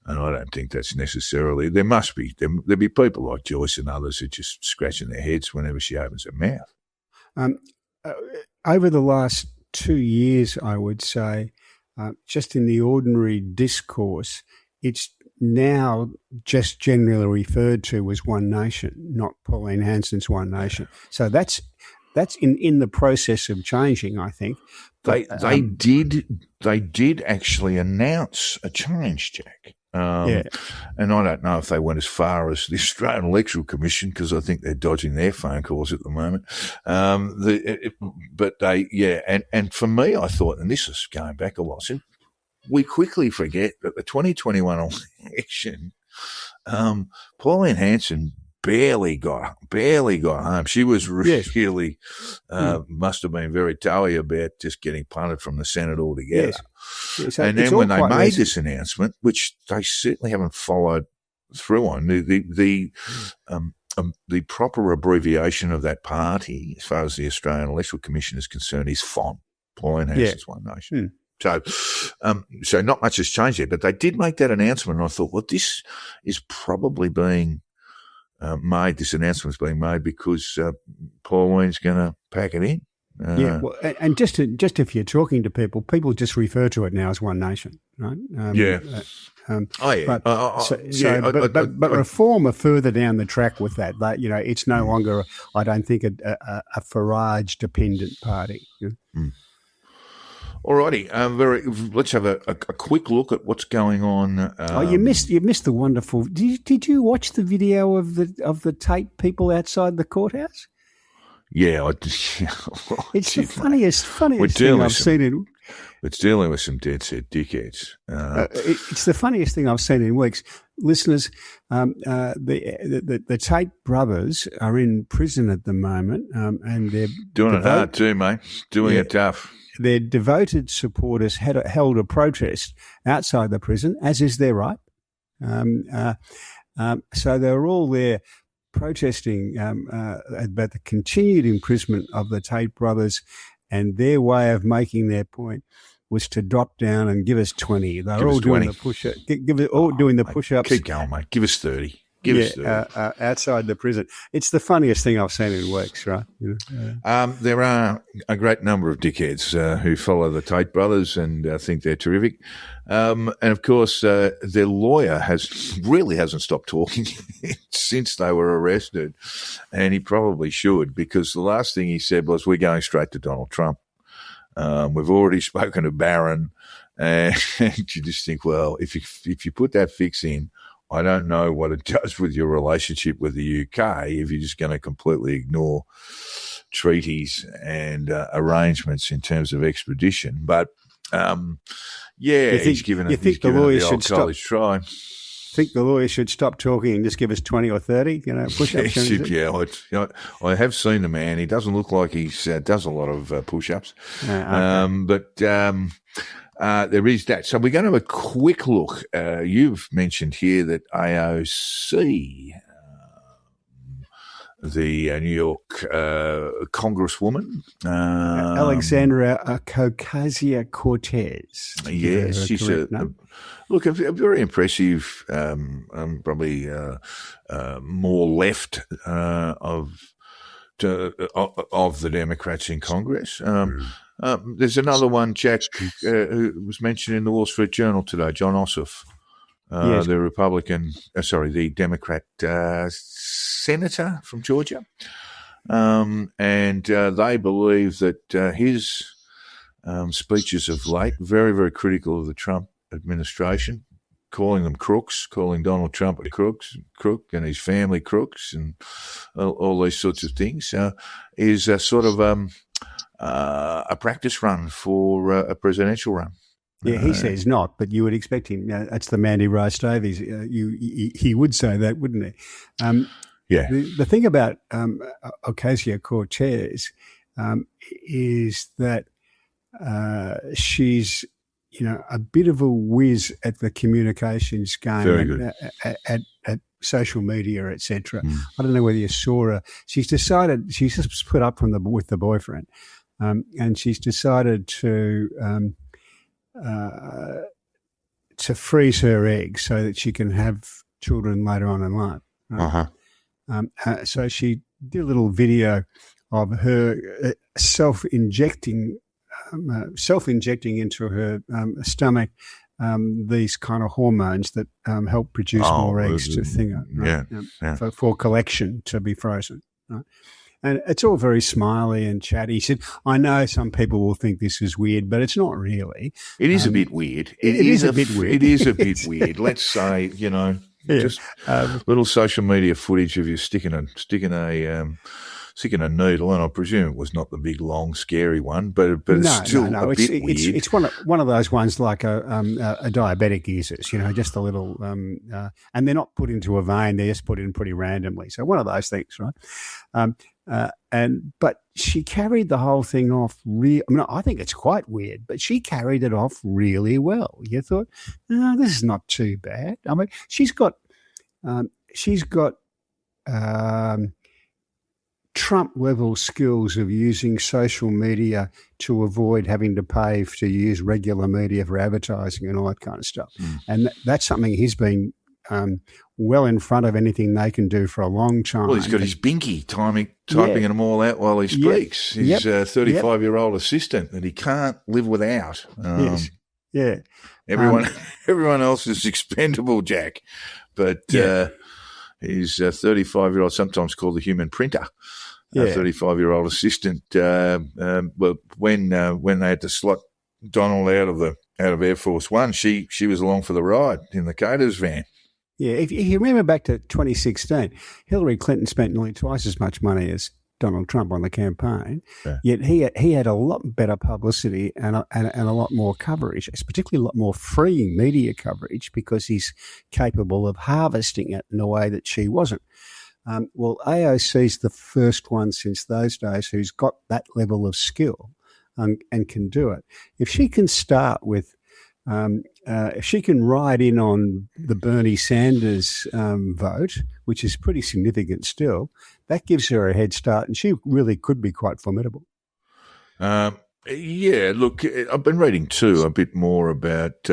I don't think that's necessarily. There'll be people like Joyce and others who are just scratching their heads whenever she opens her mouth.
Over the last 2 years, I would say, just in the ordinary discourse, it's now just generally referred to as One Nation, not Pauline Hanson's One Nation. So that's in the process of changing, I think. But,
they did actually announce a change, Jack. And I don't know if they went as far as the Australian Electoral Commission because I think they're dodging their phone calls at the moment. And for me, I thought, and this is going back a while, so we quickly forget that the 2021 election, Pauline Hanson barely got home. She was really must have been very towy about just getting punted from the Senate altogether.
Yes.
And then when they made this announcement, which they certainly haven't followed through on, the proper abbreviation of that party, as far as the Australian Electoral Commission is concerned, is FON, Pauline Hanson's One Nation. So not much has changed there, but they did make that announcement, and I thought, well, this is probably being made. This announcement is being made because Pauline's going to pack it in.
And just if you're talking to people just refer to it now as One Nation, right? But reform are further down the track with that. But it's no longer, I don't think, a Farage-dependent party.
All righty, let's have a quick look at what's going on.
You missed the wonderful. Did you watch the video of the Tate people outside the courthouse?
Yeah,
it's the funniest thing I've seen.
It's dealing with some dead set dickheads.
It's the funniest thing I've seen in weeks. Listeners, the Tate brothers are in prison at the moment, and they're
doing it hard too, mate. Doing it tough.
Their devoted supporters held a protest outside the prison, as is their right. So they were all there protesting about the continued imprisonment of the Tate brothers, and their way of making their point was to drop down and give us 20. They were all doing the push-up. Doing the push-ups.
Keep going, mate. Give us 30. Give us the...
outside the prison. It's the funniest thing I've seen in weeks, right?
There are a great number of dickheads who follow the Tate brothers and think they're terrific. And of course, their lawyer hasn't stopped talking since they were arrested. And he probably should, because the last thing he said was, we're going straight to Donald Trump. We've already spoken to Barron. And you just think, well, if you put that fix in, I don't know what it does with your relationship with the UK if you're just going to completely ignore treaties and arrangements in terms of extradition. But, he's given it the old college try.
Think the lawyer should stop talking and just give us 20 or 30, push-ups?
I have seen the man. He doesn't look like he does a lot of push-ups. There is that. So we're going to have a quick look. You've mentioned here that AOC, the New York Congresswoman,
Alexandria Ocasio-Cortez.
Yes, she's a very impressive, probably more left of the Democrats in Congress. There's another one, Jack, who was mentioned in the Wall Street Journal today, John Ossoff,
yes.
the Democrat senator from Georgia. And they believe that his speeches of late, very, very critical of the Trump administration, calling them crooks, calling Donald Trump a crook and his family crooks and all these sorts of things, is a sort of a practice run for a presidential run.
Yeah, he says not, but you would expect him. That's the Mandy Rice Davies. He would say that, wouldn't he? The thing about Ocasio-Cortez is that she's a bit of a whiz at the communications game.
Very good.
At social media, etc. I don't know whether you saw her. She's decided she's just split up with the boyfriend, and she's decided to freeze her eggs so that she can have children later on in life. Right? So she did a little video of her self-injecting into her stomach these kind of hormones that help produce more eggs to thinger, right? For collection to be frozen. Right? And it's all very smiley and chatty. He said, I know some people will think this is weird, but it's not really.
It is a bit weird. It is a bit weird. It is a bit weird. Let's say, just little social media footage of you sticking a needle, and I presume it was not the big, long, scary one, but it's still a bit weird.
It's one of those ones like a diabetic uses, just a little, and they're not put into a vein; they're just put in pretty randomly. So one of those things, right? But she carried the whole thing off. I think it's quite weird, but she carried it off really well. You thought, no, this is not too bad. I mean, she's got Trump-level skills of using social media to avoid having to pay to use regular media for advertising and all that kind of stuff. And that's something he's been well in front of anything they can do for a long time.
Well, he's got his binky typing them all out while he speaks. His 35-year-old assistant that he can't live without.
Yes. Yeah.
Everyone else is expendable, Jack. But his 35-year-old, sometimes called the human printer, 35-year-old assistant. When they had to slot Donald out of Air Force One, she was along for the ride in the caterer's van.
Yeah, if you remember back to 2016, Hillary Clinton spent nearly twice as much money as Donald Trump on the campaign, yet he had a lot better publicity and a lot more coverage, particularly a lot more free media coverage, because he's capable of harvesting it in a way that she wasn't. AOC's the first one since those days who's got that level of skill and can do it. If she can start with if she can ride in on the Bernie Sanders vote, which is pretty significant still, that gives her a head start, and she really could be quite formidable.
Look, I've been reading too a bit more about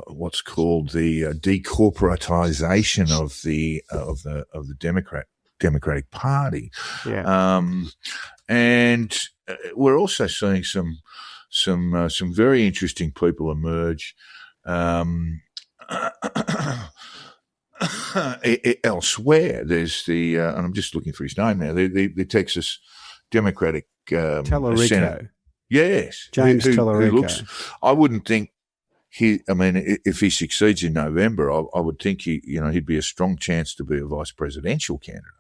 what's called the decorporatization of the Democratic Party.
Yeah.
And we're also seeing some very interesting people emerge elsewhere. There's and I'm just looking for his name now, the Texas Democratic
Tellerico.
Senate. Yes.
James Tellerico.
I wouldn't think if he succeeds in November, I would think he'd be a strong chance to be a vice presidential candidate.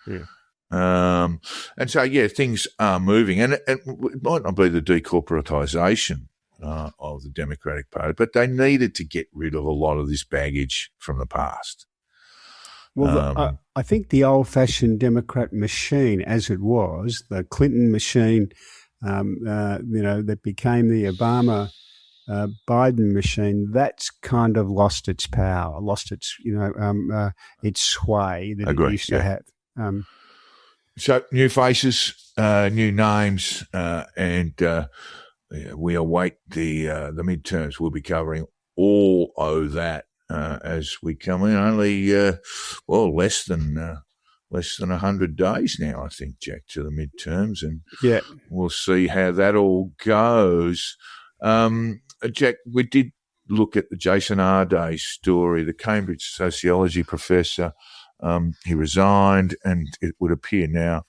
Yeah.
And so, things are moving, and it might not be the decorporatization of the Democratic Party, but they needed to get rid of a lot of this baggage from the past.
Well, I think the old-fashioned Democrat machine, as it was, the Clinton machine, that became the Obama Biden machine, that's kind of lost its power, lost its its sway that it used to have.
So new faces, new names, and we await the midterms. We'll be covering all of that as we come in. Only less than 100 days now, I think, Jack, to the midterms, and we'll see how that all goes. Jack, we did look at the Jason Arday story, the Cambridge sociology professor. He resigned, and it would appear now,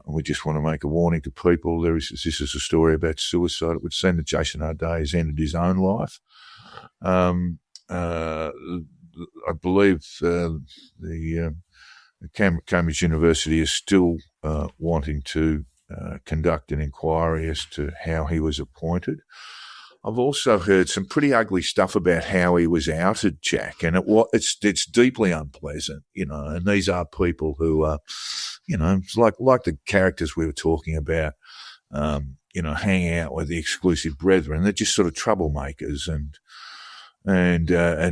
we just want to make a warning to people, this is a story about suicide. It would seem that Jason Arday has ended his own life. I believe the Cambridge University is still wanting to conduct an inquiry as to how he was appointed. I've also heard some pretty ugly stuff about how he was outed, Jack, and it's deeply unpleasant, and these are people who are, it's like the characters we were talking about, hanging out with the exclusive brethren. They're just sort of troublemakers, and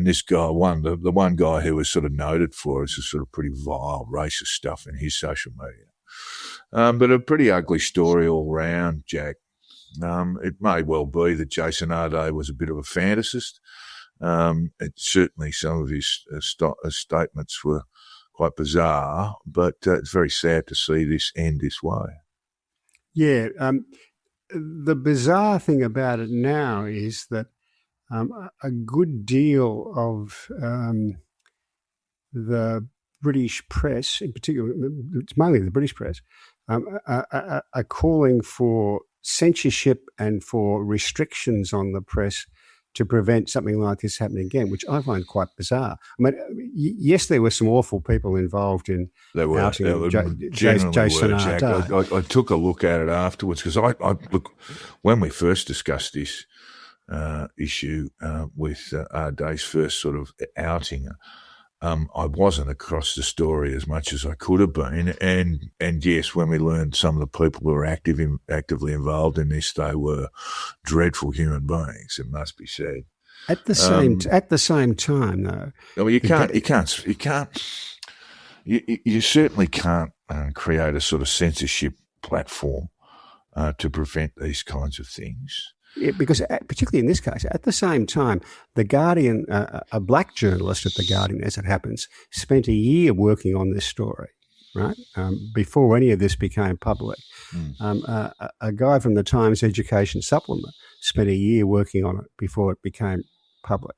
this guy, the one guy who was sort of noted for is sort of pretty vile racist stuff in his social media. But a pretty ugly story all round, Jack. It may well be that Jason Arday was a bit of a fantasist. Certainly some of his statements were quite bizarre, but it's very sad to see this end this way.
Yeah. The bizarre thing about it now is that a good deal of the British press, in particular, it's mainly the British press, are calling for censorship and for restrictions on the press to prevent something like this happening again, which I find quite bizarre. I mean, yes, there were some awful people involved in outing Jason Arday.
I took a look at it afterwards because I look when we first discussed this issue with Arday's first sort of outing. I wasn't across the story as much as I could have been, and yes, when we learned some of the people who were actively involved in this, they were dreadful human beings. It must be said.
At the same time, though,
you certainly can't create a sort of censorship platform to prevent these kinds of things.
Yeah, because particularly in this case, at the same time, The Guardian, a black journalist at The Guardian, as it happens, spent a year working on this story, right, before any of this became public. A guy from the Times Education Supplement spent a year working on it before it became public,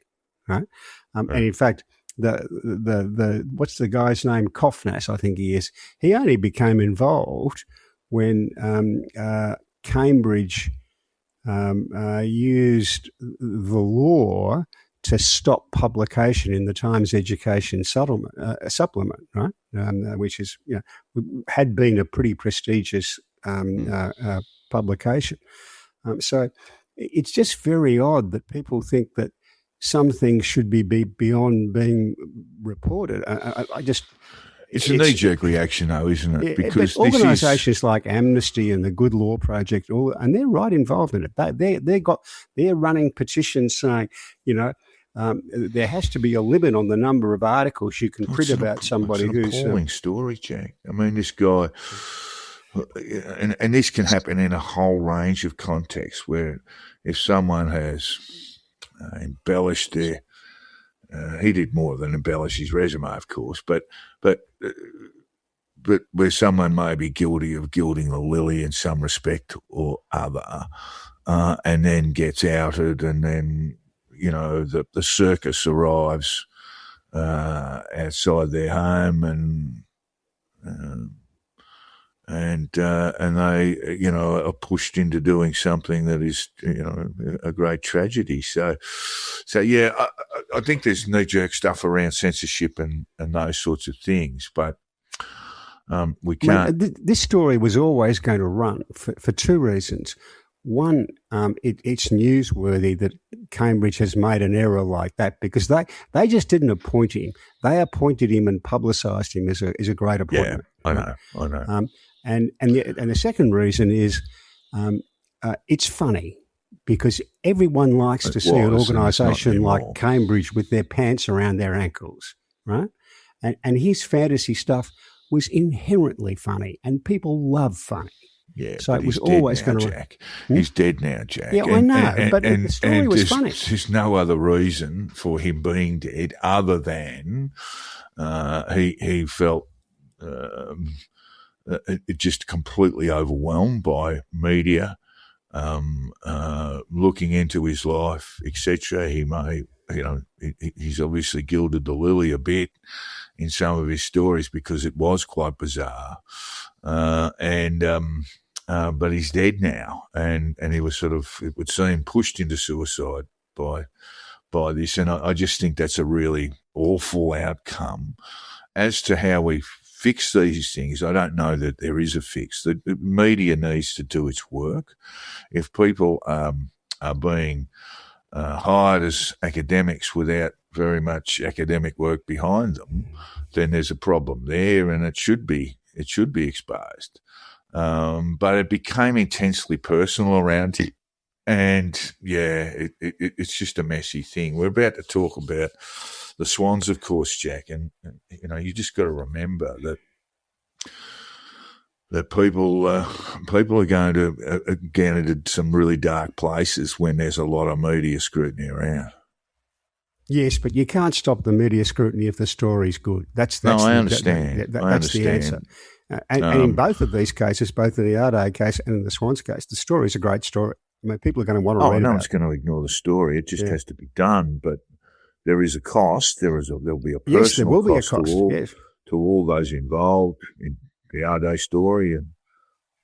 right? And in fact, the what's the guy's name? Kofnas, I think he is. He only became involved when Cambridge used the law to stop publication in the Times Education Supplement, right? Which is, had been a pretty prestigious publication. So it's just very odd that people think that some things should be beyond being reported.
It's a knee-jerk reaction, though, isn't it?
Because organisations like Amnesty and the Good Law Project, and they're right involved in it. They're running petitions saying, there has to be a limit on the number of articles you can print about somebody who's
an appalling story, Jack. I mean, this guy, and this can happen in a whole range of contexts where if someone has embellished their, he did more than embellish his resume, of course, but where someone may be guilty of gilding the lily in some respect or other, and then gets outed, and then, you know, the circus arrives outside their home, and they, you know, are pushed into doing something that is, you know, a great tragedy. So yeah, I think there's knee-jerk stuff around censorship and those sorts of things, but we can't.
This story was always going to run for two reasons. One, it's newsworthy that Cambridge has made an error like that, because they just didn't appoint him. They appointed him and publicised him as a great appointment.
Yeah, I know.
And the second reason is it's funny, because everyone likes to see an organisation like Cambridge with their pants around their ankles, right? And his fantasy stuff was inherently funny, and people love funny.
Yeah,
so it was always going to.
Jack. He's dead now, Jack.
Yeah, I know, but the story was funny.
There's no other reason for him being dead other than he felt just completely overwhelmed by media, looking into his life, etc. He may, you know, he's obviously gilded the lily a bit in some of his stories because it was quite bizarre, but he's dead now, and he was sort of, it would seem, pushed into suicide by this, and I just think that's a really awful outcome. As to how we fix these things, I don't know that there is a fix. The media needs to do its work. If people are being hired as academics without very much academic work behind them, then there's a problem there, and it should be exposed. But it became intensely personal around it, and yeah, it's just a messy thing. We're about to talk about the Swans, of course, Jack, and you know, you just got to remember that people are going to get into some really dark places when there's a lot of media scrutiny around.
Yes, but you can't stop the media scrutiny if the story's good. That's
no, I understand.
That's the answer. And in both of these cases, both in the Arday case and in the Swans case, the story's a great story. I mean, people are going to want to read about it.
No one's going to ignore the story. It just has to be done. But there is a cost. There'll be a personal
yes, there will
cost,
be a cost
to all those involved in the Arday story and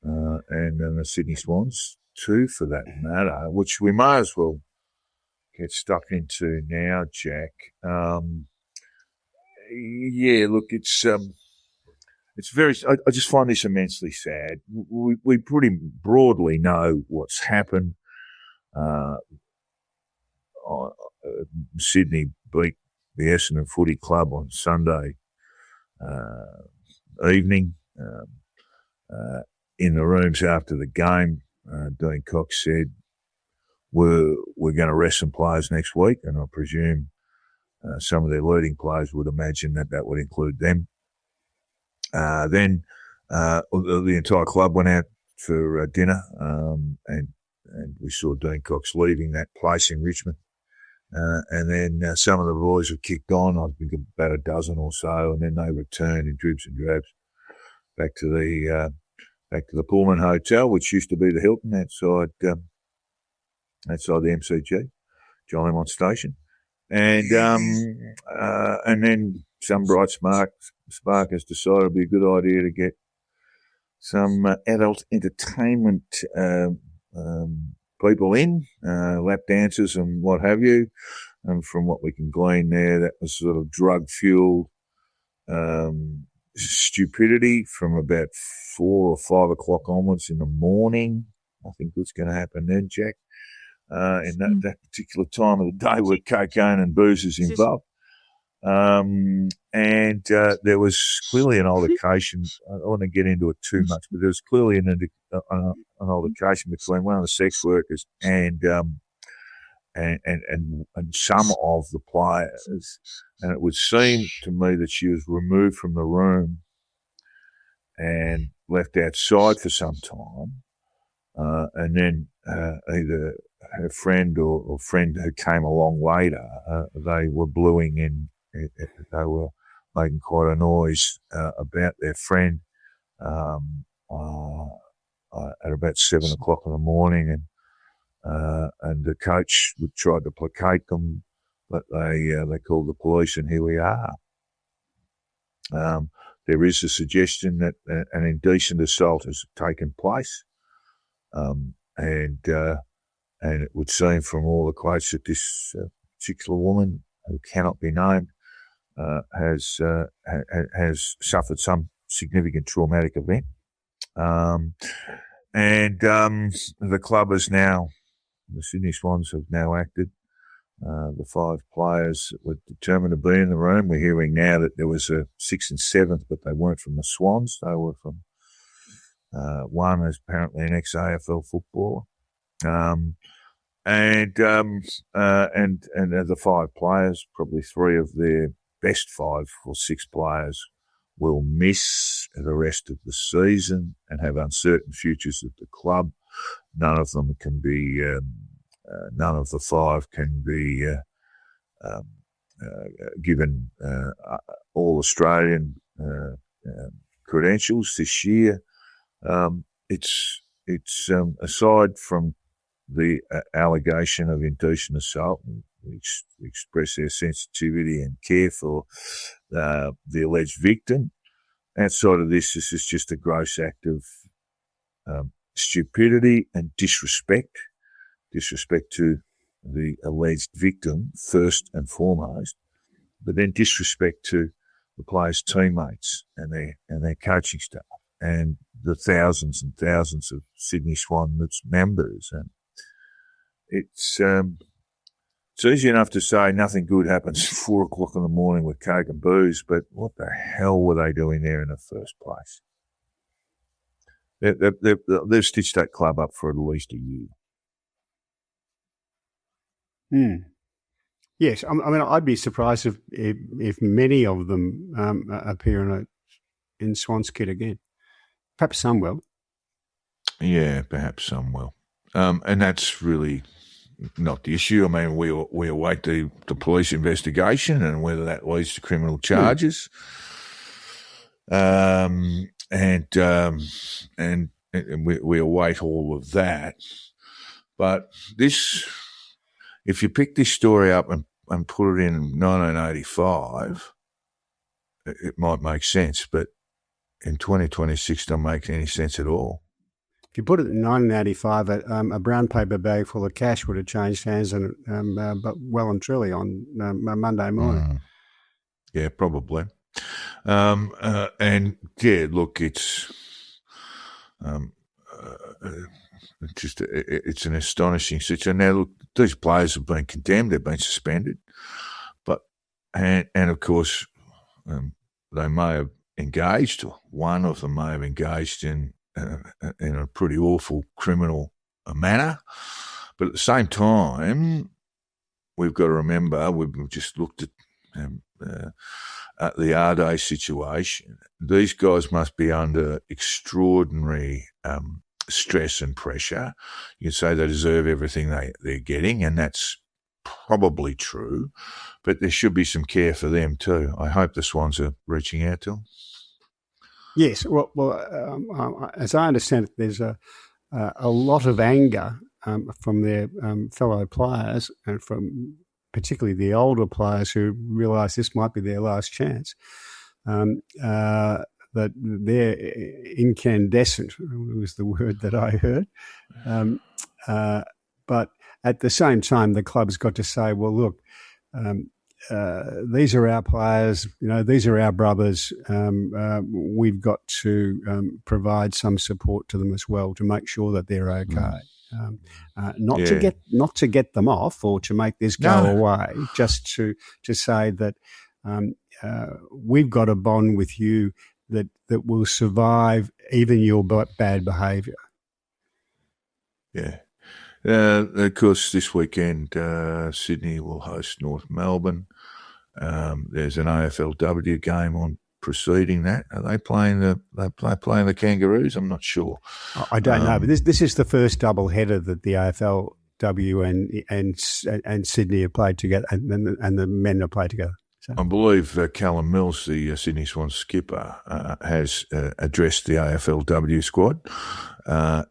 the Sydney Swans too, for that matter, which we may as well get stuck into now, Jack. Yeah, look, it's very. I just find this immensely sad. We pretty broadly know what's happened. Sydney beat the Essendon Footy Club on Sunday evening. In the rooms after the game, Dean Cox said, we're going to rest some players next week, and I presume some of their leading players would imagine that would include them. Then the entire club went out for dinner, and we saw Dean Cox leaving that place in Richmond. And then some of the boys were kicked on, I think about a dozen or so, and then they returned in dribs and drabs back to the Pullman Hotel, which used to be the Hilton outside the MCG, John Lemont Station. And then some bright spark has decided it'd be a good idea to get some adult entertainment people in, lap dancers and what have you. And from what we can glean there, that was sort of drug-fueled stupidity from about 4 or 5 o'clock onwards in the morning. I think what's going to happen then, Jack, in that particular time of the day where cocaine and booze is involved. And there was clearly an altercation. I don't want to get into it too much, but there was clearly an altercation between one of the sex workers and some of the players. And it would seem to me that she was removed from the room and left outside for some time, and then either her friend or friend who came along later, they were bluing in. They were making quite a noise about their friend at about 7 o'clock in the morning, and the coach tried to placate them, but they called the police, and here we are. There is a suggestion that an indecent assault has taken place, and it would seem from all the quotes that this particular woman, who cannot be named, has suffered some significant traumatic event, and the club is now, the Sydney Swans have now acted. The 5 players that were determined to be in the room. We're hearing now that there was a 6th and 7th, but they weren't from the Swans. They were from one is apparently an ex-AFL footballer. And the 5 players, probably 3 of their best 5 or 6 players will miss the rest of the season and have uncertain futures at the club. None of them can be, none of the 5 can be given all Australian credentials this year. It's aside from the allegation of indecent assault, we express their sensitivity and care for the alleged victim. Outside of this is just a gross act of stupidity and disrespect to the alleged victim first and foremost, but then disrespect to the players' teammates and their coaching staff and the thousands and thousands of Sydney Swans members. And it's easy enough to say nothing good happens at 4 o'clock in the morning with coke and booze, but what the hell were they doing there in the first place? They've stitched that club up for at least a year.
Yes, I mean, I'd be surprised if many of them appear in Swans kit again. Perhaps some will.
Yeah, perhaps some will. And that's really not the issue. I mean, we await the police investigation and whether that leads to criminal charges. And we await all of that. But this, if you pick this story up and put it in 1985, it might make sense, but in 2026 don't make any sense at all.
If you put it in 1985, a brown paper bag full of cash would have changed hands, but well and truly on Monday morning.
Yeah, probably. And yeah, look, it's it's an astonishing situation. Now, look, these players have been condemned; they've been suspended, and of course, they may have engaged, or one of them may have engaged in a pretty awful criminal manner. But at the same time, we've got to remember, we've just looked at the Arday situation. These guys must be under extraordinary stress and pressure. You could say they deserve everything they're getting, and that's probably true, but there should be some care for them too. I hope the Swans are reaching out to them.
Yes, well, as I understand it, there's a lot of anger from their fellow players and from particularly the older players who realise this might be their last chance. That they're incandescent was the word that I heard. But at the same time, the club's got to say, well, look, these are our players, these are our brothers. We've got to provide some support to them as well to make sure that they're okay. Not to get them off or to make this go away, just to say that we've got a bond with you that will survive even your bad behaviour.
Yeah. Of course, this weekend, Sydney will host North Melbourne. There's an AFLW game on preceding that? Are they playing the Kangaroos? I'm not sure.
I don't know, but this is the first double header that the AFLW and Sydney have played together, and the men have played together. So.
I believe Callum Mills, the Sydney Swans skipper, has addressed the AFLW squad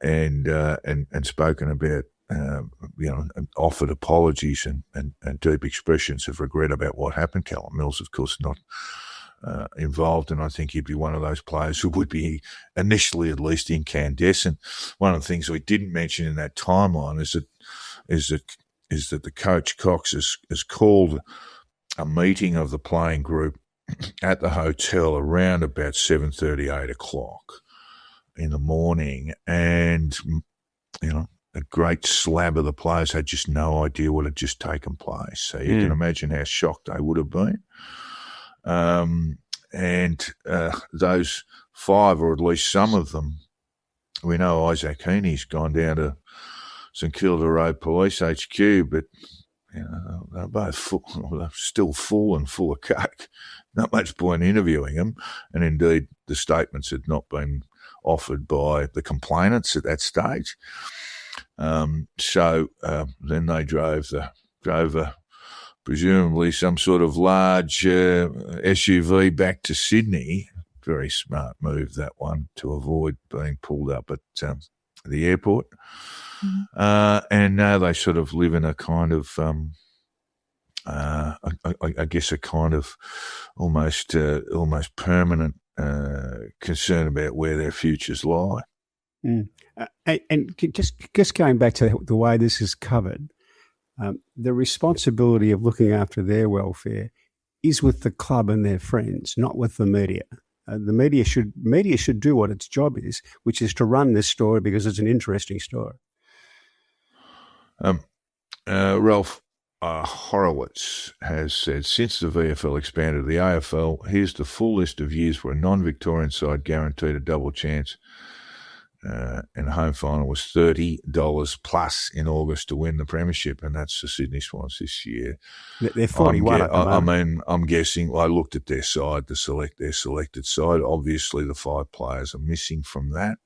and spoken about, offered apologies and deep expressions of regret about what happened. Callum Mills, of course, not involved, and I think he'd be one of those players who would be initially at least incandescent. One of the things we didn't mention in that timeline is that the coach Cox has called a meeting of the playing group at the hotel around about 7:30, 8 o'clock in the morning, and a great slab of the players had just no idea what had just taken place. So you can imagine how shocked they would have been. Those five, or at least some of them, we know Isaac Heaney's gone down to St Kilda Road Police HQ, but they're both they're still full and full of coke. Not much point interviewing them, and indeed the statements had not been offered by the complainants at that stage. So then they drove presumably some sort of large SUV back to Sydney. Very smart move, that one, to avoid being pulled up at the airport. And now they sort of live in a kind of, I guess, a kind of almost permanent concern about where their futures lie.
And just going back to the way this is covered, the responsibility of looking after their welfare is with the club and their friends, not with the media. The media should do what its job is, which is to run this story because it's an interesting story.
Ralph Horowitz has said, since the VFL expanded the AFL, here's the full list of years where a non-Victorian side guaranteed a double chance, and the home final was $30 plus in August to win the premiership, and that's the Sydney Swans this year.
They're 41 at the moment.
I mean, I'm guessing, I looked at their side, their selected side. Obviously, the five players are missing from that.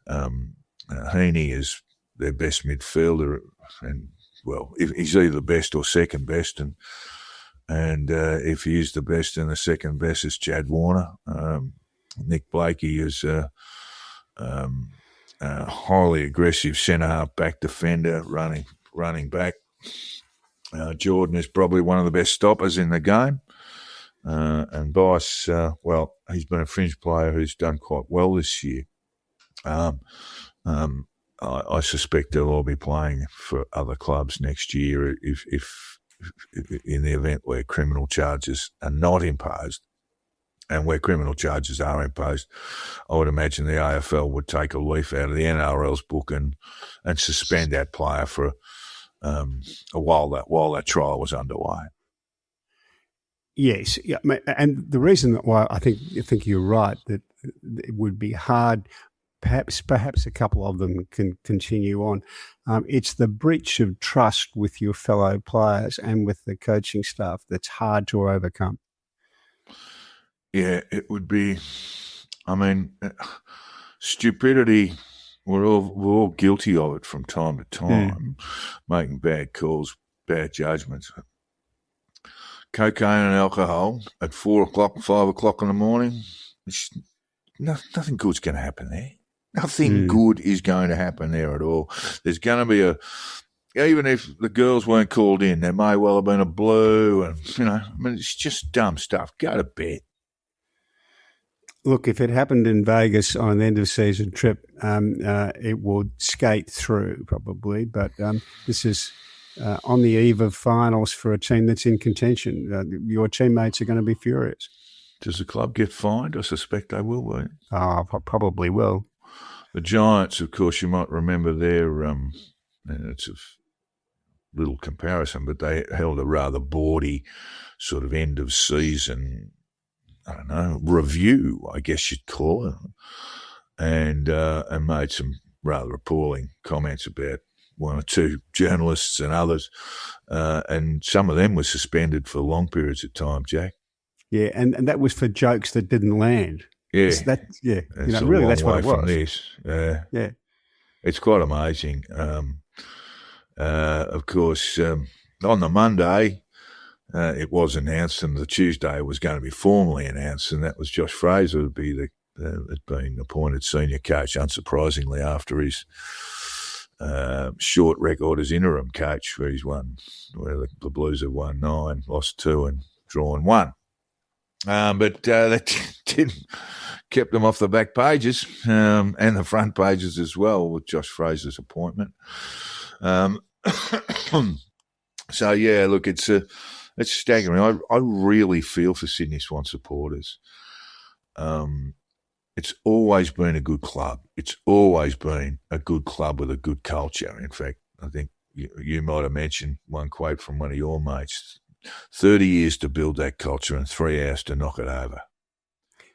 Heaney is their best midfielder, and if he's either the best or second best, and if he is the best, then the second best is Chad Warner. Nick Blakey is a highly aggressive centre half back defender, running back. Jordan is probably one of the best stoppers in the game, and Bice, he's been a fringe player who's done quite well this year. I suspect they'll all be playing for other clubs next year if in the event where criminal charges are not imposed. And where criminal charges are imposed, I would imagine the AFL would take a leaf out of the NRL's book and suspend that player for a while that trial was underway.
Yes, yeah, and the reason why I think you're right, that it would be hard. Perhaps a couple of them can continue on. It's the breach of trust with your fellow players and with the coaching staff that's hard to overcome.
Yeah, it would be. I mean, stupidity. We're all guilty of it from time to time, making bad calls, bad judgments. Cocaine and alcohol at 4 o'clock, 5 o'clock in the morning. Nothing good's going to happen there. Nothing good is going to happen there at all. There's going to be even if the girls weren't called in, there may well have been a blue, and it's just dumb stuff. Go to bed.
Look, if it happened in Vegas on an end-of-season trip, it would skate through probably. But this is on the eve of finals for a team that's in contention. Your teammates are going to be furious.
Does the club get fined? I suspect they will be.
Oh, probably will.
The Giants, of course, you might remember their, and it's a little comparison, but they held a rather bawdy sort of end-of-season, I don't know, review, I guess you'd call it, and made some rather appalling comments about one or two journalists and others, and some of them were suspended for long periods of time, Jack.
Yeah, and that was for jokes that didn't land.
Yeah.
That's
It's a
really
long
that's what
way
it was.
from this.
Yeah.
It's quite amazing. Of course, on the Monday, it was announced, and the Tuesday it was going to be formally announced, and that was Josh Fraser would be had been appointed senior coach, unsurprisingly, after his short record as interim coach, where the Blues have won 9, lost 2, and drawn 1. But that didn't kept them off the back pages and the front pages as well with Josh Fraser's appointment. So yeah, look, it's staggering. I really feel for Sydney Swans supporters. It's always been a good club. It's always been a good club with a good culture. In fact, I think you might have mentioned one quote from one of your mates: 30 years to build that culture and 3 hours to knock it over.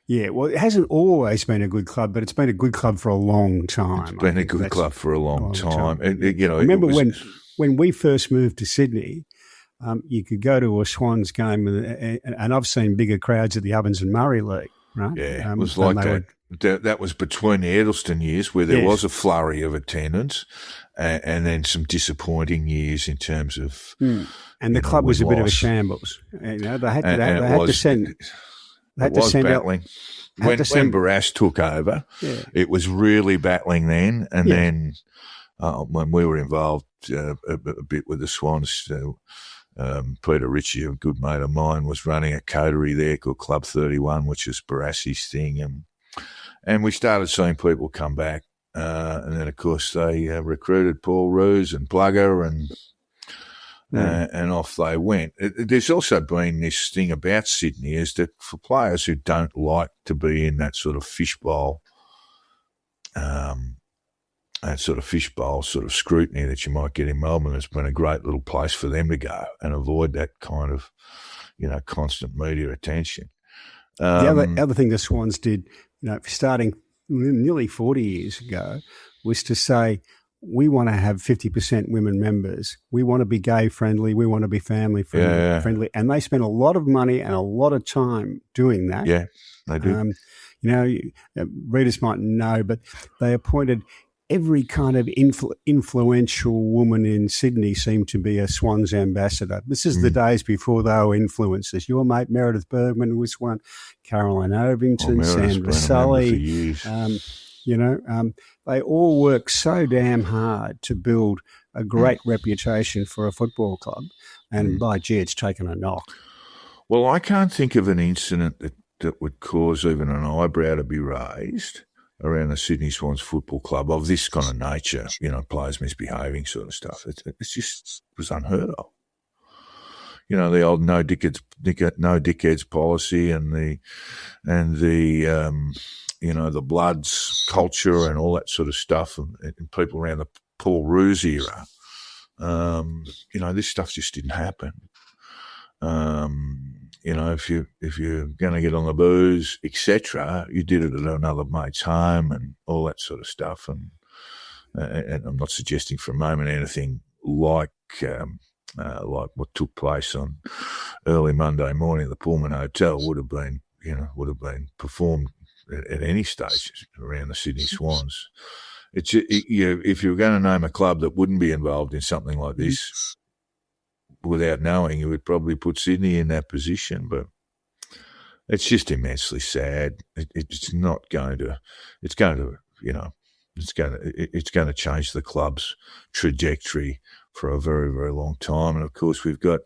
Yeah, well, it hasn't always been a good club, but it's been a good club for a long time.
It's been a good club for a long time.
I remember when we first moved to Sydney, you could go to a Swans game, and I've seen bigger crowds at the Ovens and Murray League, right?
Yeah, it was like that. That was between the Edelstone years where there was a flurry of attendance and then some disappointing years in terms of...
And the club was a bit of a shambles. They had to send...
It was battling. When Barras took over, it was really battling then. And then when we were involved a bit with the Swans, Peter Ritchie, a good mate of mine, was running a coterie there called Club 31, which is Barrassi's thing. And we started seeing people come back. And then, of course, they recruited Paul Roos and Plugger and off they went. There's also been this thing about Sydney is that for players who don't like to be in that sort of fishbowl, sort of scrutiny that you might get in Melbourne, it's been a great little place for them to go and avoid that kind of, constant media attention.
The other thing the Swans did, starting nearly 40 years ago, was to say, we want to have 50% women members. We want to be gay friendly. We want to be family friendly. And they spent a lot of money and a lot of time doing that.
Yeah, they do.
Readers might know, but they appointed every kind of influential woman in Sydney seemed to be a Swans ambassador. This is the days before they were influencers. Your mate Meredith Bergman was one, Caroline Ovington, Sandra Sully. They all work so damn hard to build a great reputation for a football club, and by gee, it's taken a knock.
Well, I can't think of an incident that would cause even an eyebrow to be raised around the Sydney Swans Football Club of this kind of nature, players misbehaving sort of stuff. It was unheard of. The old no dickheads policy and the Bloods culture and all that sort of stuff, and people around the Paul Roos era. This stuff just didn't happen. If you're going to get on the booze, etc., you did it at another mate's home and all that sort of stuff. And I'm not suggesting for a moment anything like what took place on early Monday morning at the Pullman Hotel would have been performed at any stage around the Sydney Swans. If you were going to name a club that wouldn't be involved in something like this, without knowing, you would probably put Sydney in that position. But it's just immensely sad. It's going to change the club's trajectory for a very, very long time. And of course, we've got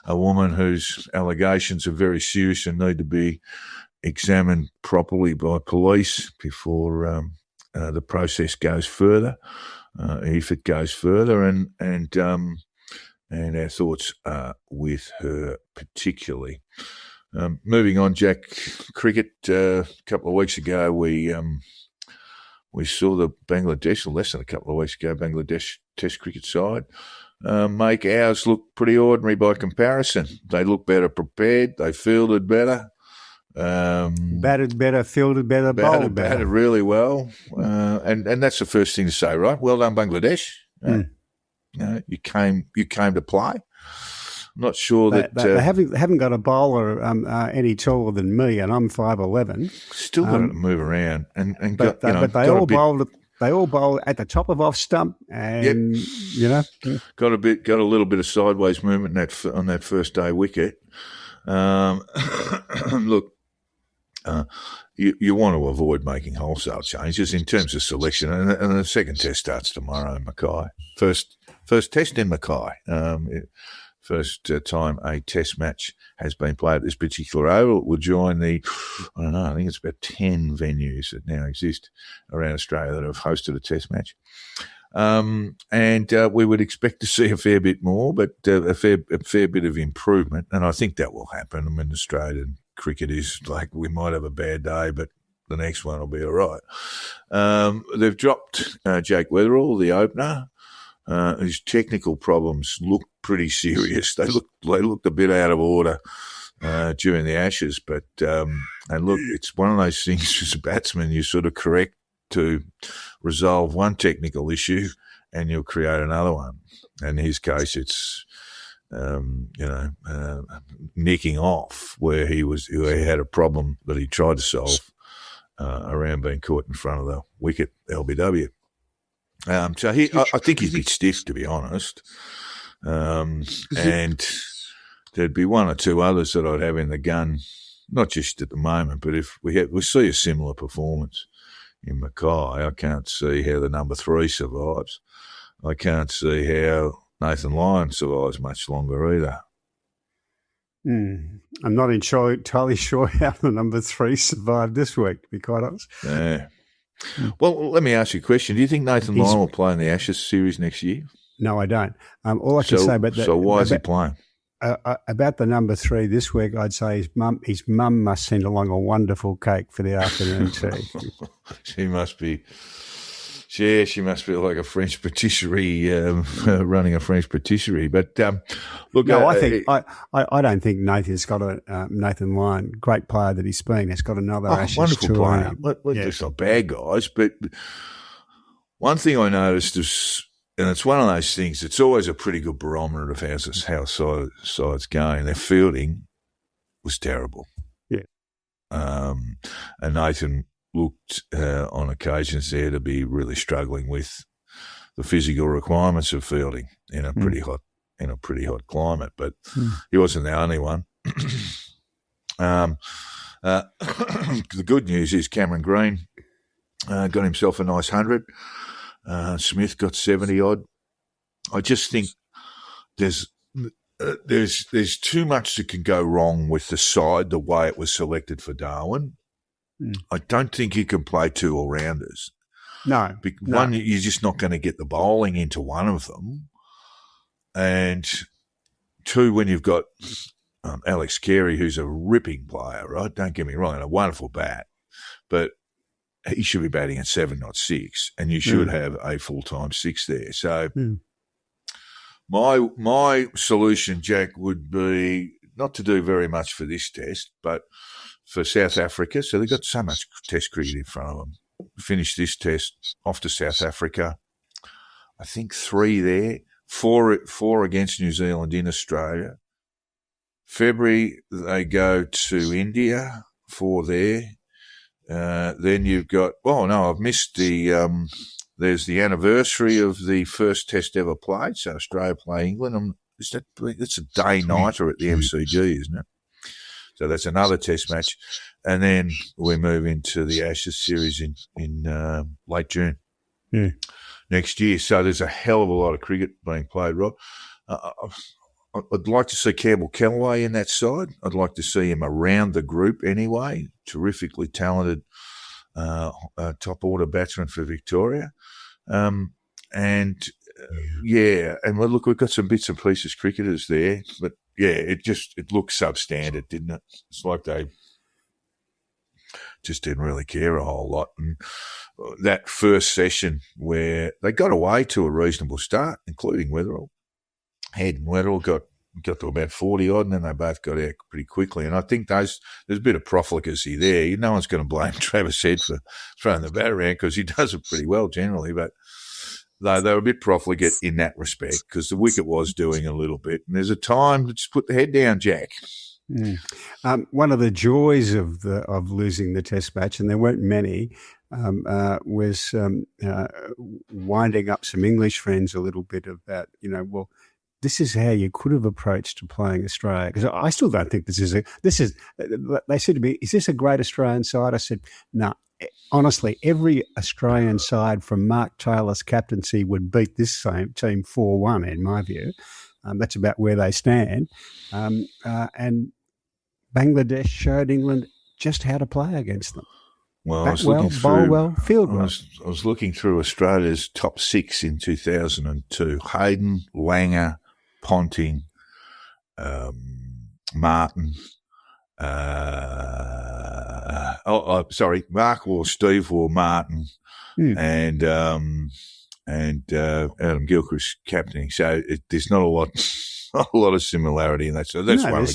a woman whose allegations are very serious and need to be examined properly by police before the process goes further, if it goes further, and our thoughts are with her particularly. Moving on, Jack, cricket. A couple of weeks ago, we saw the Bangladesh, or less than a couple of weeks ago, Bangladesh Test cricket side make ours look pretty ordinary by comparison. They look better prepared. They fielded better.
Batted better, fielded better, bowled better.
Batted really well. And that's the first thing to say, right? Well done, Bangladesh. You came to play. not sure
they haven't got a bowler any taller than me, and I'm 5'11".
Still got to move around,
but they all bowled. They all bowl at the top of off stump, and
got a little bit of sideways movement on that first day wicket. Look, you want to avoid making wholesale changes in terms of selection, and the second test starts tomorrow in Mackay. First test in Mackay. First time a test match has been played at this particular oval. It will join I think it's about 10 venues that now exist around Australia that have hosted a test match. And we would expect to see a fair bit more, but a fair bit of improvement. And I think that will happen. I mean, Australian cricket is like, we might have a bad day, but the next one will be all right. They've dropped Jake Weatherall, the opener. His technical problems look pretty serious. They looked a bit out of order during the Ashes, but and look, it's one of those things as a batsman you sort of correct to resolve one technical issue, and you'll create another one. In his case, it's nicking off where he had a problem that he tried to solve around being caught in front of the wicket, LBW. So I think he's a bit stiff, to be honest. And there'd be one or two others that I'd have in the gun, not just at the moment, but if we see a similar performance in Mackay, I can't see how the number 3 survives. I can't see how Nathan Lyon survives much longer either.
I'm not entirely sure how the number 3 survived this week, to be quite honest.
Yeah. Well, let me ask you a question. Do you think Nathan Lyon will play in the Ashes series next year?
No, I don't. All I can say about that.
So why is he playing?
About the number 3 this week, I'd say his mum must send along a wonderful cake for the afternoon tea.
She must be like a French patisserie, running a French patisserie. But look,
no, I don't think Nathan's got Nathan Lyon, great player that he's been, has got another Ashes
wonderful
tour.
Player. It's not bad guys, but one thing I noticed is, and it's one of those things, it's always a pretty good barometer of how sides going. Their fielding was terrible.
Yeah.
And Nathan looked on occasions there to be really struggling with the physical requirements of fielding in a pretty hot climate. But he wasn't the only one. The good news is Cameron Green got himself a nice 100. Smith got 70 odd. I just think there's too much that can go wrong with the side the way it was selected for Darwin. I don't think you can play 2 all-rounders.
No.
One, you're just not going to get the bowling into one of them. And 2, when you've got Alex Carey, who's a ripping player, right? Don't get me wrong, and a wonderful bat. But he should be batting at 7, not 6, and you should have a full-time 6 there. So my solution, Jack, would be not to do very much for this test, but for South Africa. So they've got so much test cricket in front of them. Finish this test, off to South Africa. I think 3 there, 4 against New Zealand in Australia. February, they go to India, 4 there. Then you've got, I've missed there's the anniversary of the first test ever played. So Australia play England. It's a day-nighter at the MCG, isn't it? So that's another test match. And then we move into the Ashes series in late June next year. So there's a hell of a lot of cricket being played, Rob. I'd like to see Campbell Callaway in that side. I'd like to see him around the group anyway. Terrifically talented top order batsman for Victoria. And look, we've got some bits and pieces cricketers there, but it looked substandard, didn't it? It's like they just didn't really care a whole lot. And that first session where they got away to a reasonable start, including Weatherall. Head and Weatherall got to about 40 odd, and then they both got out pretty quickly. And I think there's a bit of profligacy there. No one's going to blame Travis Head for throwing the bat around because he does it pretty well generally. But though they were a bit profligate in that respect because the wicket was doing a little bit. And there's a time to just put the head down, Jack.
One of the joys of losing the Test match, and there weren't many, was winding up some English friends a little bit about, this is how you could have approached playing Australia. Because I still don't think they said to me, is this a great Australian side? I said, no. Honestly, every Australian side from Mark Taylor's captaincy would beat this same team 4-1, in my view. That's about where they stand. And Bangladesh showed England just how to play against them.
Well,
Bat well, bowl well, field well.
I was looking through Australia's top 6 in 2002. Hayden, Langer, Ponting, Martin. Mark Waugh, Steve Waugh, Martin, and Adam Gilchrist captaining. So there's not a lot of similarity in that. So that's one of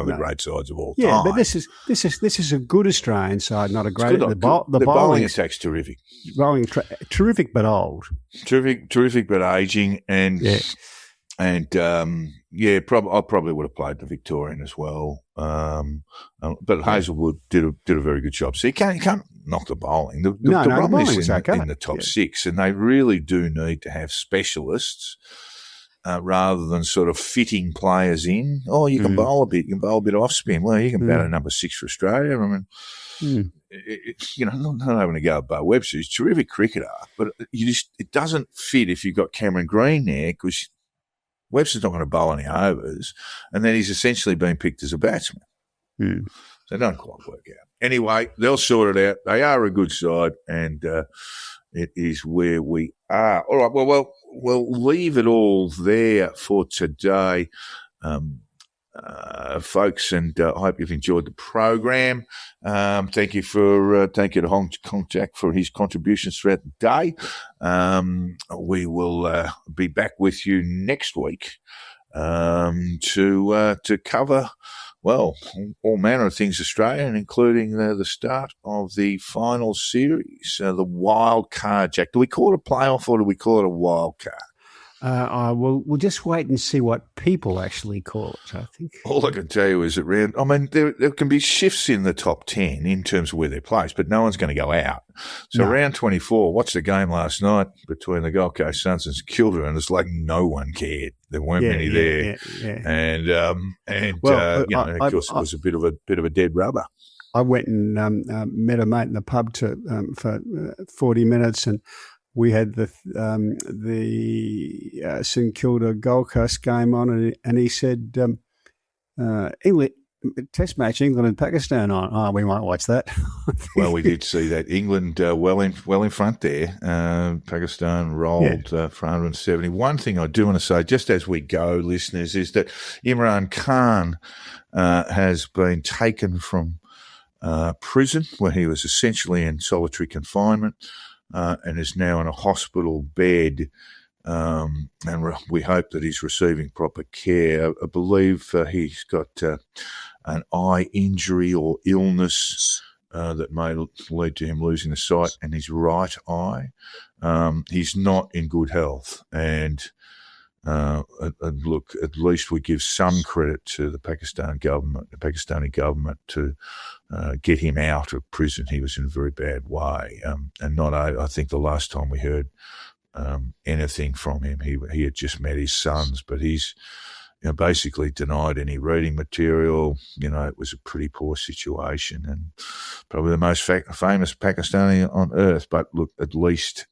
the great sides of all time.
Yeah, but this is a good Australian side, not a great.
The bowling attack's terrific.
Bowling terrific, but old.
Terrific, but aging, I probably would have played the Victorian as well. But Hazelwood did a very good job. So you can't knock the bowling. The problem is in the top 6, and they really do need to have specialists rather than sort of fitting players in. Oh, you can bowl a bit. You can bowl a bit off spin. Well, you can bat a number 6 for Australia. I mean, not having to go at Bo Webster. He's a terrific cricketer, but it doesn't fit if you've got Cameron Green there because Webster's not going to bowl any overs, and then he's essentially been picked as a batsman. So it doesn't quite work out. Anyway, they'll sort it out. They are a good side, and it is where we are. All right, well, we'll leave it all there for today, folks, and I hope you've enjoyed the program. Thank you to Hong Kong Jack for his contributions throughout the day. We will be back with you next week to cover, well, all manner of things Australian, including the start of the final series, the wild card, Jack. Do we call it a playoff or do we call it a wild card?
We'll just wait and see what people actually call it, I think.
All I can tell you is there can be shifts in the top 10 in terms of where they're placed, but no one's going to go out. So round 24, watched the game last night between the Gold Coast Suns and St Kilda, and it's like no one cared. There weren't many there. And of course, it was a bit of a dead rubber.
I went and met a mate in the pub for 40 minutes, and we had the St Kilda Gold Coast game on, and he said, England Test match, England and Pakistan on. Oh, we might watch that.
Well, we did see that. England well in front there. Pakistan rolled for 170. One thing I do want to say, just as we go, listeners, is that Imran Khan has been taken from prison, where he was essentially in solitary confinement, and is now in a hospital bed, and we hope that he's receiving proper care. I believe he's got an eye injury or illness that may lead to him losing the sight in his right eye. He's not in good health, and look, at least we give some credit to the Pakistani government to get him out of prison. He was in a very bad way, and I think the last time we heard anything from him, he had just met his sons, but he's basically denied any reading material. It was a pretty poor situation, and probably the most famous Pakistani on earth. But look, at least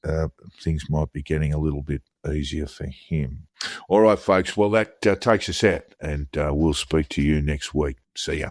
things might be getting a little bit easier for him. All right, folks. Well, that takes us out, and we'll speak to you next week. See ya.